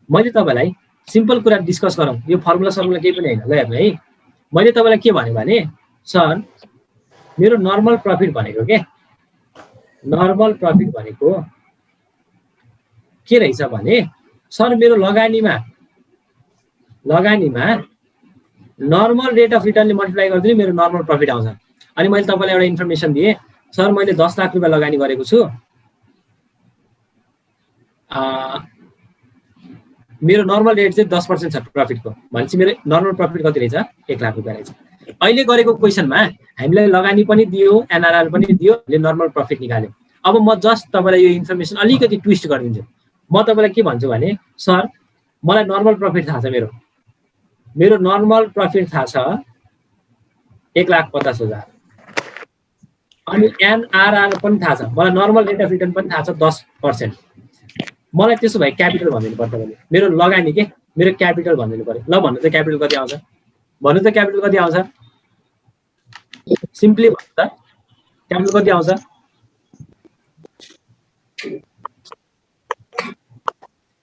मैले तपाईँलाई सिम्पल कुरा डिस्कस गरौँ यो फर्मुला केही पनि होइन ल हेर्नु है मैले तपाईँलाई के भने सर मेरो नर्मल प्रफिट भनेको के नर्मल प्रफिट भनेको के रहेछ भने सर मेरो लगानीमा नर्मल रेट अफ रिटर्नले मल्टिप्लाई गरिदिनु मेरो नर्मल प्रफिट आउँछ अनि मैले तपाईँलाई एउटा इन्फर्मेसन दिएँ सर मैले 10 लाख रुपियाँ लगानी गरेको छु मेरो नर्मल रेट चाहिँ 10% छ प्रफिटको भनेपछि मेरो नर्मल प्रफिट कति रहेछ 1 लाख रुपियाँ रहेछ अहिले गरेको क्वेसनमा हामीलाई लगानी पनि दियो एनआरआर पनि दियो हामीले नर्मल प्रफिट निकाल्यो अब म जस्ट तपाईँलाई यो इन्फर्मेसन अलिकति ट्विस्ट गरिदिन्छु म तपाईँलाई के भन्छु भने सर मलाई नर्मल प्रफिट थाहा छ मेरो नर्मल प्रफिट थाहा छ 1,50,000 अनि एनआरआर पनि थाहा छ मलाई नर्मल रेट अफ रिटर्न पनि थाहा छ 10% मलाई त्यसो भए क्यापिटल भनिदिनु पर्छ भने मेरो लगानी के मेरो क्यापिटल भनिदिनु पर्यो ल भन्नु त क्यापिटल कति आउँछ भन्नु त क्यापिटल कति आउँछ सिम्पली भन्नु त क्यापिटल कति आउँछ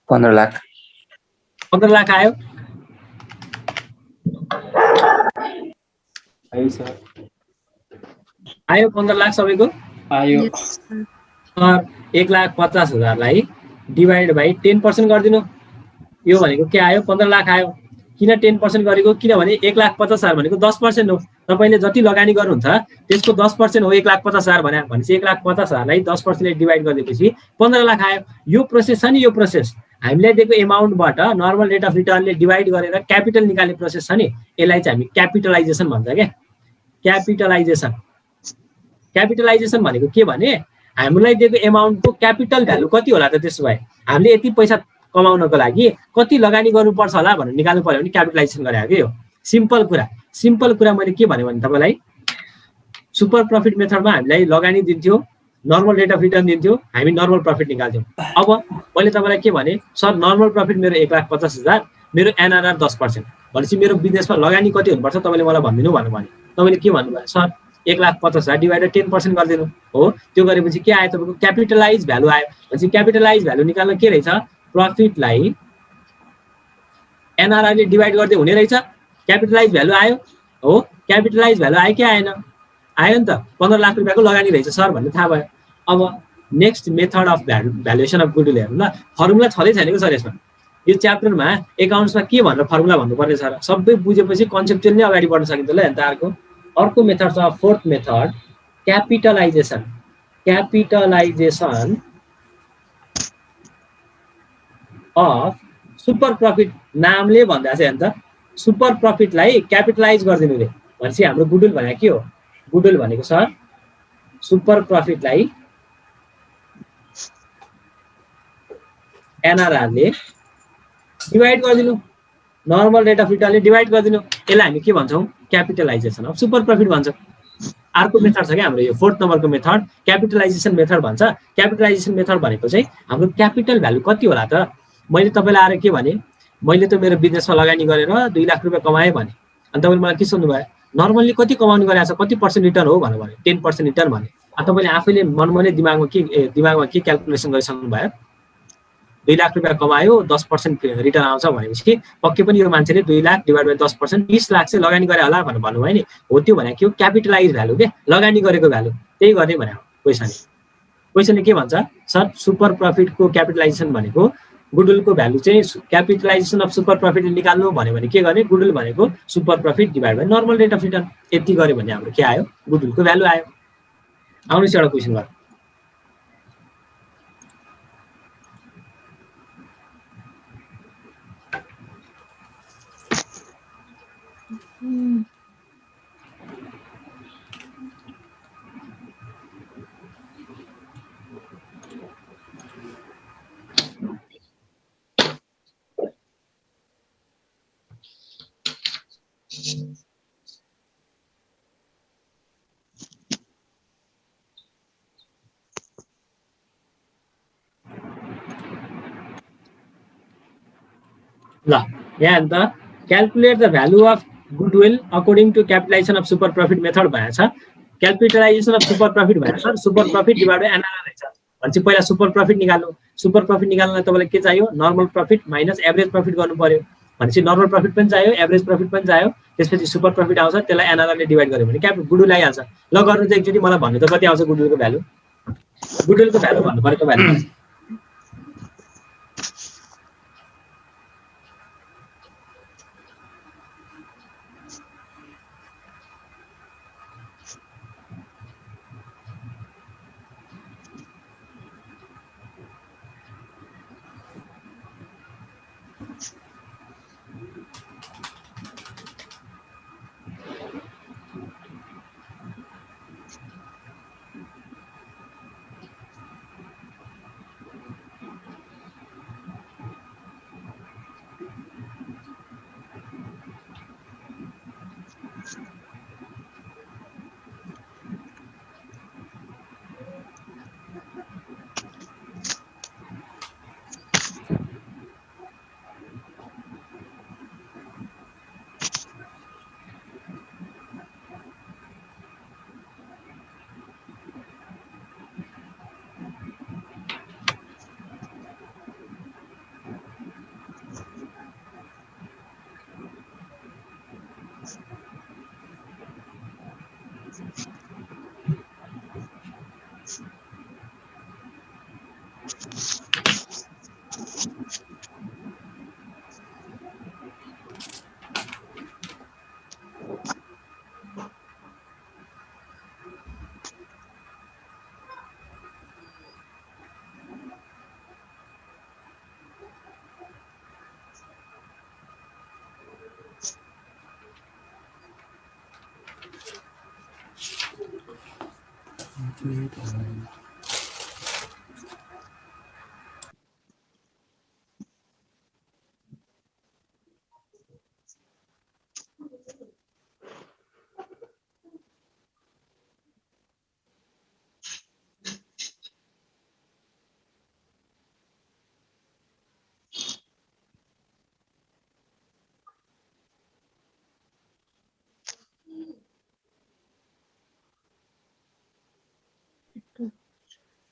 15 लाख 15 लाख आयो आयो 15 लाख सबैको आयो 1,50,000 डिवाइड बाई 10% गरिदिनु यो भनेको के आयो 15 लाख आयो किन 10% गरेको किनभने 1,50,000 भनेको 10% हो तपाईले जति लगानी गर्नुहुन्छ त्यसको 10% हो 1,50,000 भनेपछि 1,50,000 10% ले डिवाइड गरिदिएपछि 15 लाख आयो यो प्रोसेस छ नि यो प्रोसेस हामीलाई दिएको एमाउन्टबाट नर्मल रेट अफ रिटर्नले डिवाइड गरेर क्यापिटल निकाल्ने प्रोसेस छ नि यसलाई चाहिँ हामी क्यापिटलाइजेसन भन्छ के क्यापिटलाइजेसन भनेको के भने हामीलाई दिएको एमाउन्टको क्यापिटल भ्यालु कति होला त त्यसो भए हामीले यति पैसा कमाउनको लागि कति लगानी गर्नुपर्छ होला भनेर निकाल्नु पर्यो भने क्यापिटलाइजेसन गरे के हो सिम्पल कुरा मैले के भने तपाईलाई सुपर प्रफिट मेथडमा हामीलाई लगानी दिन्थ्यो नर्मल रेट अफ रिटर्न दिन्थ्यो हामी नर्मल प्रफिट निकाल्थ्यौं अब मैले तपाईलाई के भने सर नर्मल प्रफिट मेरो 1,50,000 मेरो एनआरआर 10% भनेपछि मेरो बिजनेसमा लगानी कति हुनुपर्छ तपाईले मलाई भन्दिनु भन्नु भने तपाईले के भन्नुभयो सर 1,50,000 डिवाइडेड 10% गरिदिनु हो त्यो गरेपछि के आयो तपाईको क्यापिटलाइज भ्यालु आयो भनेपछि क्यापिटलाइज भ्यालु निकाल्न के रहेछ प्रफिटलाई एनआरआर ले डिवाइड गर्दै हुने रहेछ क्यापिटलाइज भ्यालु आयो हो क्यापिटलाइज भ्यालु आयो के आएन आयो नि त 15 लाख रुपैयाँको लगानी रहेछ सर भन्ने थाहा भयो अब next method of valuation of goodwill हेर्नु ल फर्मुला छँदै छैन के सर यसमा यो च्याप्टरमा एकाउन्ट्समा के भनेर फर्मुला भन्नुपर्ने छ र सबै बुझेपछि कन्सेप्चुअल नै अगाडि बढ्न सकिन्छ ल हेर्नु अर्को मेथड छ fourth method capitalisation of super profit नामले भन्दा चाहिँ हेर्नु त सुपर प्रफिटलाई क्यापिटलाइज गरिदिनु रे भनेपछि हाम्रो गुडविल भनेको के हो गुडविल भनेको सर सुपर प्रफिटलाई एनआरआरले डिभाइड गरिदिनु, नर्मल रेट अफ रिटर्नले डिभाइड गरिदिनु, यसलाई हामी के भन्छौँ क्यापिटलाइजेसन अफ सुपर प्रफिट भन्छ। अर्को मेथड छ क्या हाम्रो यो 4th नम्बरको मेथड क्यापिटलाइजेसन मेथड भन्छ। क्यापिटलाइजेसन मेथड भनेको चाहिँ हाम्रो क्यापिटल भ्यालु कति होला त, मैले तपाईँलाई आएर के भने मैले त मेरो बिजनेसमा लगानी गरेर 2 लाख रुपियाँ कमाएँ भने, अनि तपाईँले मलाई के सोध्नु भयो नर्मल्ली कति कमाउनु गरेको छ, कति % रिटर्न हो भन्नु भयो, 10% रिटर्न भने। तपाईँले आफैले मनमनै दिमागमा के क्यालकुलेसन गरिसक्नु भयो, 2 लाख रुपियाँ कमायो 10% रिटर्न आउँछ भनेपछि पक्कै पनि यो मान्छेले 2 लाख डिभाइड बाई 10% 20 लाख चाहिँ लगानी गरे होला भनेर भन्नुभयो नि। हो त्यो भनेको के हो क्यापिटलाइज भ्यालु के, लगानी गरेको भ्यालु, त्यही गर्ने भनेको क्वेसनले के भन्छ सर सुपर प्रफिटको क्यापिटलाइजेसन भनेको गुडविलको भ्यालु चाहिँ क्यापिटलाइजेसन अफ सुपर प्रफिट निकाल्नु भन्यो भने के गर्ने, गुडविल भनेको super profit divide by normal rate of return, यति गर्यो भने हाम्रो के आयो गुडविलको भ्यालु आयो। आउनुहोस् एउटा क्वेसन गरौँ। ल यहाँ अन्त calculate the value of goodwill according to capitalisation of super profit method भनेको छ। क्यापिटलाइजेसन अफ सुपर प्रफिट भनेको छ super profit divide by NRR रहेछ भनेपछि पहिला सुपर प्रफिट निकाल्नु। सुपर प्रफिट निकाल्नलाई तपाईँलाई के चाहियो normal profit minus average profit गर्नु पर्यो भनेपछि नर्मल प्रफिट पनि चाहियो एभरेज प्रफिट पनि चाहियो, त्यसपछि सुपर प्रफिट आउँछ, त्यसलाई एनआरआरले डिभाइड गर्यो भने गुडविल आइहाल्छ। ल गर्नु चाहिँ एकचोटि मलाई भन्नु त कति आउँछ गुडविलको भ्यालु, गुडविलको भ्यालु भन्नु पर्यो तपाईँहरूले।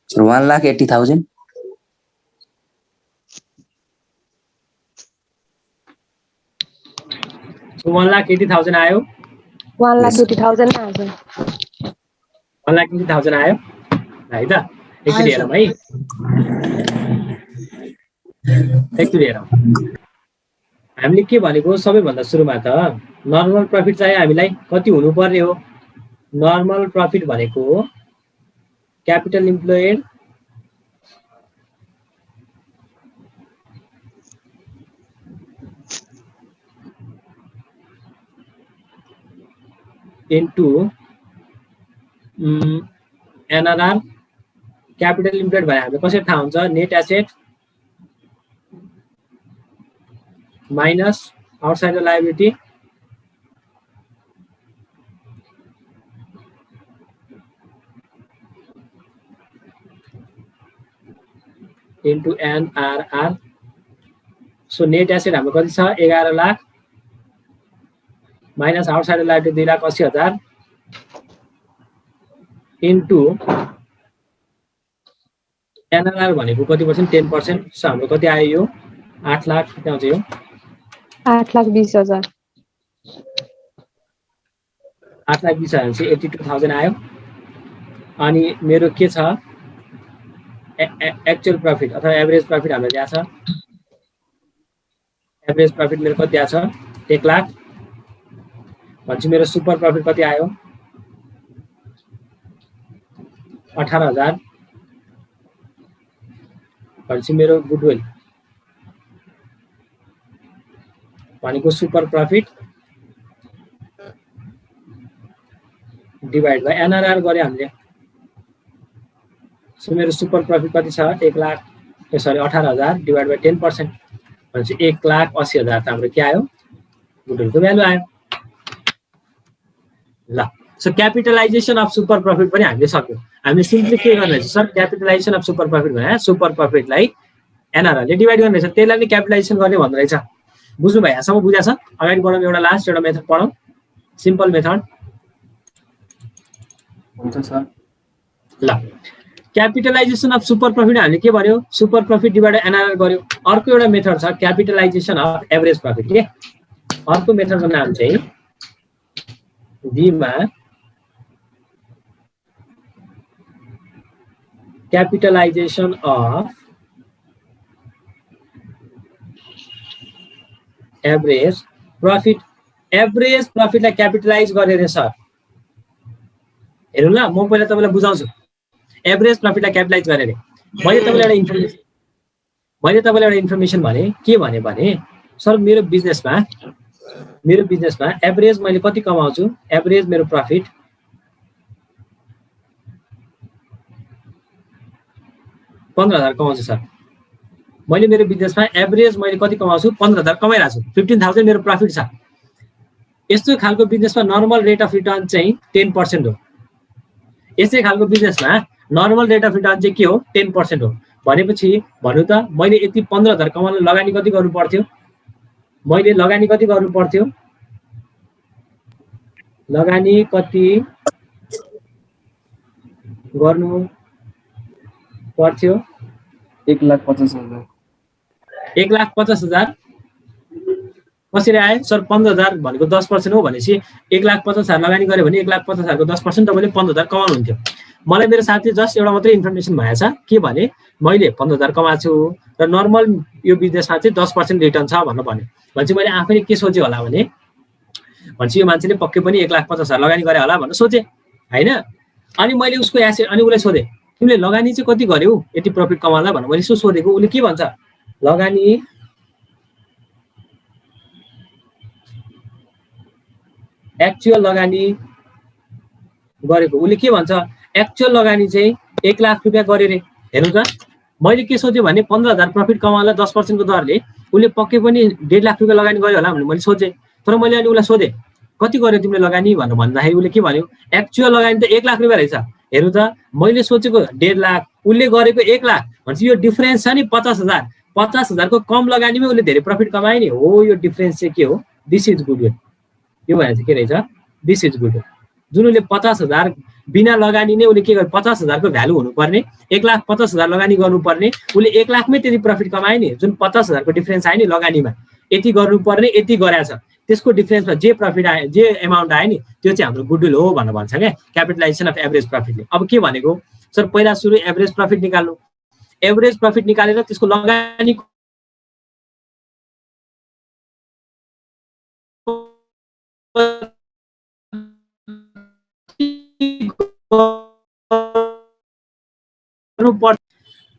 Sir, 1,80,000. So 1,80,000 आयो, 1,80,000 नै आउँछ। 1,80,000 आयो है त। एकचोटि हेरौँ है, एकचोटि हेरौँ। हामीले के भनेको सबैभन्दा सुरुमा त नर्मल प्रफिट चाहिँ हामीलाई कति हुनु पर्ने हो, नर्मल प्रफिट भनेको capital employed into NRR. Capital employed भने हामीलाई कसरी थाहा हुन्छ, net asset minus outside the liability into NRR. So net asset हाम्रो कति छ 11 lakh minus outside the liability 2,80,000 into NRR भनेको कति पर्सेन्ट 10%. सो हाम्रो कति आयो यो 8 लाख कति आउँछ यो 8,20,000 8,20,000 चाहिँ 82,000 आयो. अनि मेरो के छ एक्चुअल प्रॉफिट अथवा एभरेज प्रॉफिट हाम्रो दिया छ. एभरेज प्रॉफिट मेरो कति दिया छ 1 लाख. भनेपछि मेरो सुपर प्रॉफिट कति आयो 18,000. भनेपछि मेरो गुडविल भनेको super profit divide by NRR गरे हामीले. सो मेरो सुपर प्रॉफिट कति छ 1 लाख सरी 18,000 डिवाइड बाइ 10% भनेपछि 1,80,000 त हाम्रो के आयो गुडविलको भ्यालु आयो. ल so capitalisation of super profit पनि हामीले सक्यौं. हामीले सिम्पली के गर्ने छ sir capitalisation of super profit भने सुपर प्रॉफिटलाई एनआरआर ले डिवाइड गर्ने छ त्यसलाई नि क्यापिटलाइजेसन गर्ने भन्दै रहेछ. बुझ्नु भयो यहाँसम्म बुझ्या छ. अगाडि बढौँ एउटा लास्ट एउटा मेथड पढौँ सिम्पल मेथड. हुन्छ सर. ल क्यापिटलाइजेसन अफ सुपर प्रॉफिट हामीले के भन्यो सुपर प्रॉफिट डिवाइड एनआरआर गर्यो. अर्को एउटा मेथड छ क्यापिटलाइजेसन अफ एभरेज प्रॉफिट के. अर्को मेथडको नाम चाहिँ डीमा capitalisation of average profit. Average प्रॉफिटलाई क्यापिटलाइज गरे रे सर. हेर्नु ल म पहिला तपाईलाई बुझाउँछु. एभरेज प्रॉफिटलाई क्यापिटलाइज गरे रे. मैले तपाईलाई एउटा इन्फर्मेसन भने के भने सर मेरो बिजनेसमा एभरेज मैले कति कमाउँछु एभरेज मेरो प्रॉफिट 15,000 कमाउँछु सर. मैले मेरो बिजनेसमा एभरेज मैले कति कमाउँछु 15,000 कमाइरहेको छु. 15,000 मेरो प्रॉफिट छ. यस्तो खालको बिजनेसमा नर्मल रेट अफ रिटर्न चाहिँ 10% हो. यसै खालको बिजनेसमा नर्मल रेट अफ रिटर्न चाहिँ के हो 10% हो. भनेपछि भन्नु त मैले यति 15,000 कमाउन लगानी कति गर्नु पर्थ्यो मैले लगानी कति गर्नु पर्थ्यो 1,50,000. 1,50,000 कसरी आयो सर 15,000 भनेको 10% हो भनेपछि 1,50,000 लगानी गरे भने 1,50,000 को 10% तपाईँले 15,000 कमाउनु हुन्थ्यो. मलाई मेरो साथी जस्ट एउटा मात्रै इन्फर्मेसन भएछ के भने मैले 15,000 कमाछु र नर्मल यो बिजनेसमा चाहिँ 10% रिटर्न छ भन्नु भन्यो. भनेपछि मैले आफैले के सोचे होला भने भनेपछि यो मान्छेले पक्कै पनि 1,50,000 लगानी गरे होला भनेर सोचे हैन. अनि मैले उसको एसेट अनि उसलाई सोधे तिमीले लगानी चाहिँ कति गर्यौ यति प्रॉफिट कमाउनला भनेर मैले सो सोधेको. उसले के भन्छ लगानी एक्चुअल लगानी गरेको. उसले के भन्छ एक्चुअल लगानी चाहिँ 1 लाख रुपैयाँ गरे रे. हेर्नु त मैले के सोचे भने 15,000 प्रॉफिट कमाउनला 10% को दरले उसले पक्कै पनि 1.5 लाख रुपैयाँ लगानी गर्यो होला भनेर मैले सोचे. तर मैले अनि उसलाई सोधे कति गर्यो तिमीले लगानी भनेर भन्दाखेरि उसले के भन्यो एक्चुअल लगानी त 1 लाख रुपैयाँ रहेछ. हेर्नु त मैले सोचेको 1.5 लाख उसले गरेको 1 लाख भनेपछि यो डिफरेन्स छ नि 50,000. 50,000 को कम लगानीमै उसले धेरै प्रॉफिट कमाए नि हो. यो डिफरेन्स चाहिँ के हो दिस इज गुडविल. यो भने चाहिँ के रहेछ दिस इज गुडविल. जुन उसले 50,000 बिना लगानी नै उसले के गर्यो 50,000 को भ्यालु हुनुपर्ने 1,50,000 लगानी गर्नुपर्ने उसले 1 लाखमै त्यति प्रॉफिट कमाए नि. जुन 50,000 को डिफरेन्स आयो नि लगानीमा यति गर्नुपर्ने यति गरेछ त्यसको डिफरेन्समा जे प्रॉफिट आयो जे अमाउन्ट आयो नि त्यो चाहिँ हाम्रो गुडविल हो भनेर भन्छ क्या क्यापिटलाइजेसन अफ एभरेज प्रॉफिटले. अब के भनेको सर पहिला सुरु एभरेज प्रॉफिट निकाल्नु. एभरेज प्रॉफिट निकालेर त्यसको लगानी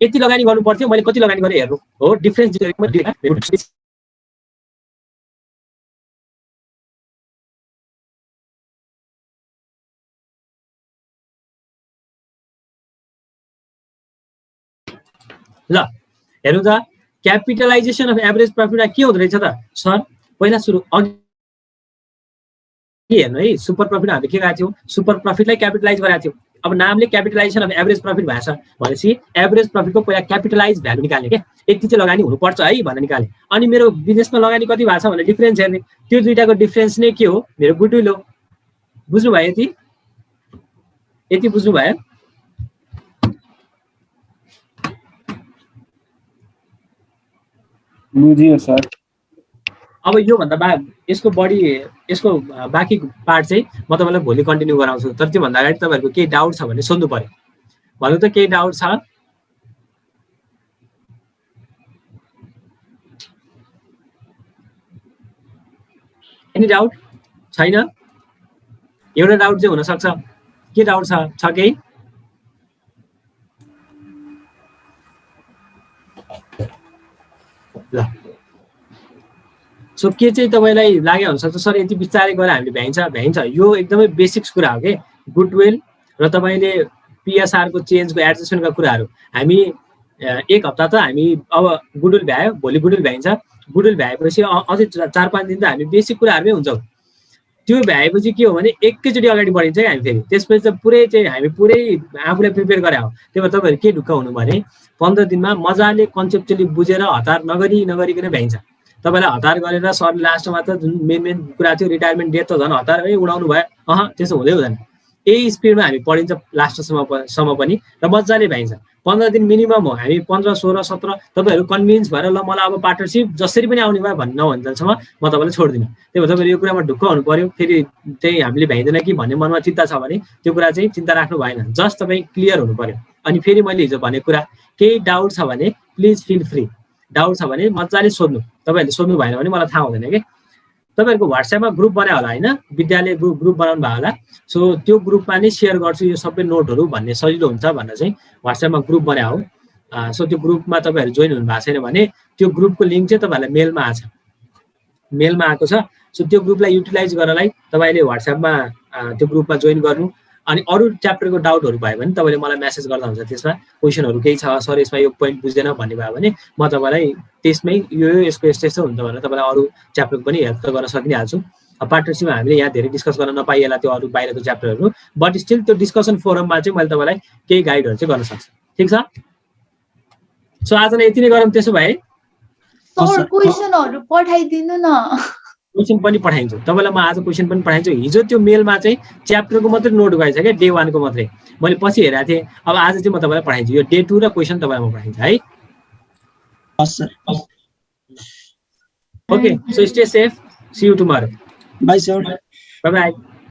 यति लगानी गर्नु पर्थ्यो मैले कति लगानी गरेँ हेर्नु हो डिफरेन्स ल हेर्नु त क्यापिटलाइजेसन अफ एभरेज प्रफिटमा के हुँदो रहेछ त सर? पहिला सुरु अघि हेर्नु है, सुपर प्रफिट हामीले के गरेको थियौँ? सुपर प्रफिटलाई क्यापिटलाइज गरेको थियौँ। अब नामले क्यापिटलाइजेसन अफ एभरेज प्रफिट भएछ भनेपछि एभरेज प्रफिटको पहिला क्यापिटलाइज भ्यालु निकाल्ने के, यति चाहिँ लगानी हुनुपर्छ है भनेर निकाल्ने। अनि मेरो बिजनेसमा लगानी कति भएको छ भनेर डिफरेन्स हेर्ने, त्यो दुईटाको डिफरेन्स नै के हो? मेरो गुडविल हो। बुझ्नुभयो? यति बुझ्नुभयो? बुझियो सर। अब यो भन्दा यसको बढी यसको बाँकी पार्ट चाहिँ म तपाईँलाई भोलि कन्टिन्यू गराउँछु। तर त्योभन्दा अगाडि तपाईँहरूको केही डाउट छ भने सोध्नु पर्यो। भन्नु त केही डाउट छ? एनी डाउट छैन? एउटा डाउट चाहिँ हुनसक्छ। के डाउट छ केही? ल सो के चाहिँ तपाईँलाई लाग्यो हुनसक्छ सर यति बिस्तारै गरेर हामीले भ्याइन्छ। यो एकदमै बेसिक्स कुरा हो कि गुडविल र तपाईँले पिएसआरको चेन्जको एडजस्टमेन्टका कुराहरू। हामी एक हप्ता त हामी अब गुडविल भ्यायो, भोलि गुडविल भ्याइन्छ। गुडविल भ्याएपछि अझै 4-5 दिन त हामी बेसिक कुराहरूमै हुन्छौँ। त्यो भ्याएपछि के हो भने एकैचोटि अगाडि बढिन्छ क्या हामी फेरि। त्यसपछि त हामी पुरै आफूलाई प्रिपेयर गरे हो। त्यही भएर तपाईँहरू के ढुक्क हुनु भने 15 दिनमा मजाले कन्सेप्चुअली बुझेर हतार नगरिकन भ्याइन्छ। तपाईँलाई हतार गरेर सर लास्टमा त जुन मेन कुरा थियो रिटायरमेन्ट डेट त झन् हतार उडाउनु भयो। त्यसो हुँदै हुँदैन। यही स्पिडमा हामी पढिन्छ लास्टसम्म पनि र मजाले भ्याइन्छ। 15 दिन मिनिमम हो। हामी 15, 16, 17 तपाईँहरू कन्भिन्स भएर ल मलाई अब पार्टनरसिप जसरी पनि आउने भयो भन्ने नभन्जेलसम्म म तपाईँलाई छोड्दिनँ। त्यही भएर तपाईँहरू यो कुरामा ढुक्क हुनु पर्यो। फेरि त्यही हामीले भ्याइँदैन कि भन्ने मनमा चिन्ता छ भने त्यो कुरा चाहिँ चिन्ता राख्नु भएन। जस्ट तपाईँ क्लियर हुनु पर्यो। अनि फेरि मैले हिजो भनेको कुरा, केही डाउट छ भने प्लिज फिल फ्री। डाउट छ भने मजाले सोध्नु। तपाईँहरूले सोध्नु भएन भने मलाई थाहा हुँदैन कि। तपाईँहरूको व्हाट्सएपमा ग्रुप बनायो होला होइन? विद्यालय ग्रुप बनाउनु भयो होला। सो त्यो ग्रुपमा नै सेयर गर्छु यो सबै नोटहरू भन्ने सजिलो हुन्छ भनेर चाहिँ व्हाट्सएपमा ग्रुप बनायो हो। सो त्यो ग्रुपमा तपाईँहरू जोइन हुनु भएको छैन भने त्यो ग्रुपको लिङ्क चाहिँ तपाईँहरूलाई मेलमा आएको छ। सो त्यो ग्रुपलाई युटिलाइज गर्नलाई तपाईँले व्हाट्सएपमा त्यो ग्रुपमा जोइन गर्नु। अनि अरू च्याप्टरको डाउटहरू भयो भने तपाईँले मलाई मेसेज गर्दा हुन्छ। त्यसमा क्वेसनहरू केही छ सर यसमा यो पोइन्ट बुझ्दैन भन्ने भयो भने म तपाईँलाई त्यसमै यो यसको यस्तो हुन्छ भनेर तपाईँलाई अरू च्याप्टरको पनि हेल्प त गर्न सकिहाल्छु। पार्टनरसिपमा हामीले यहाँ धेरै डिस्कस गर्न नपाइएला त्यो अरू बाहिरको च्याप्टरहरू, बट स्टिल त्यो डिस्कसन फोरममा चाहिँ मैले तपाईँलाई केही गाइडहरू चाहिँ गर्न सक्छु। ठिक छ? सो आजलाई यति नै गरौँ। त्यसो भए क्वेसनहरू पठाइदिनु न। क्वेसन पनि पठाइन्छु तपाईँलाई। म आज क्वेसन पनि पठाइन्छु। हिजो त्यो मेलमा चाहिँ च्याप्टरको मात्रै नोट गएछ क्या, डे 1 को मात्रै। मैले पछि हेरेको थिएँ। अब आज चाहिँ म तपाईँलाई पठाइन्छु। यो डे 2 र क्वेसन तपाईँलाई म पठाइन्छु है। Okay, so stay safe. See you tomorrow. Bye sir. Bye by.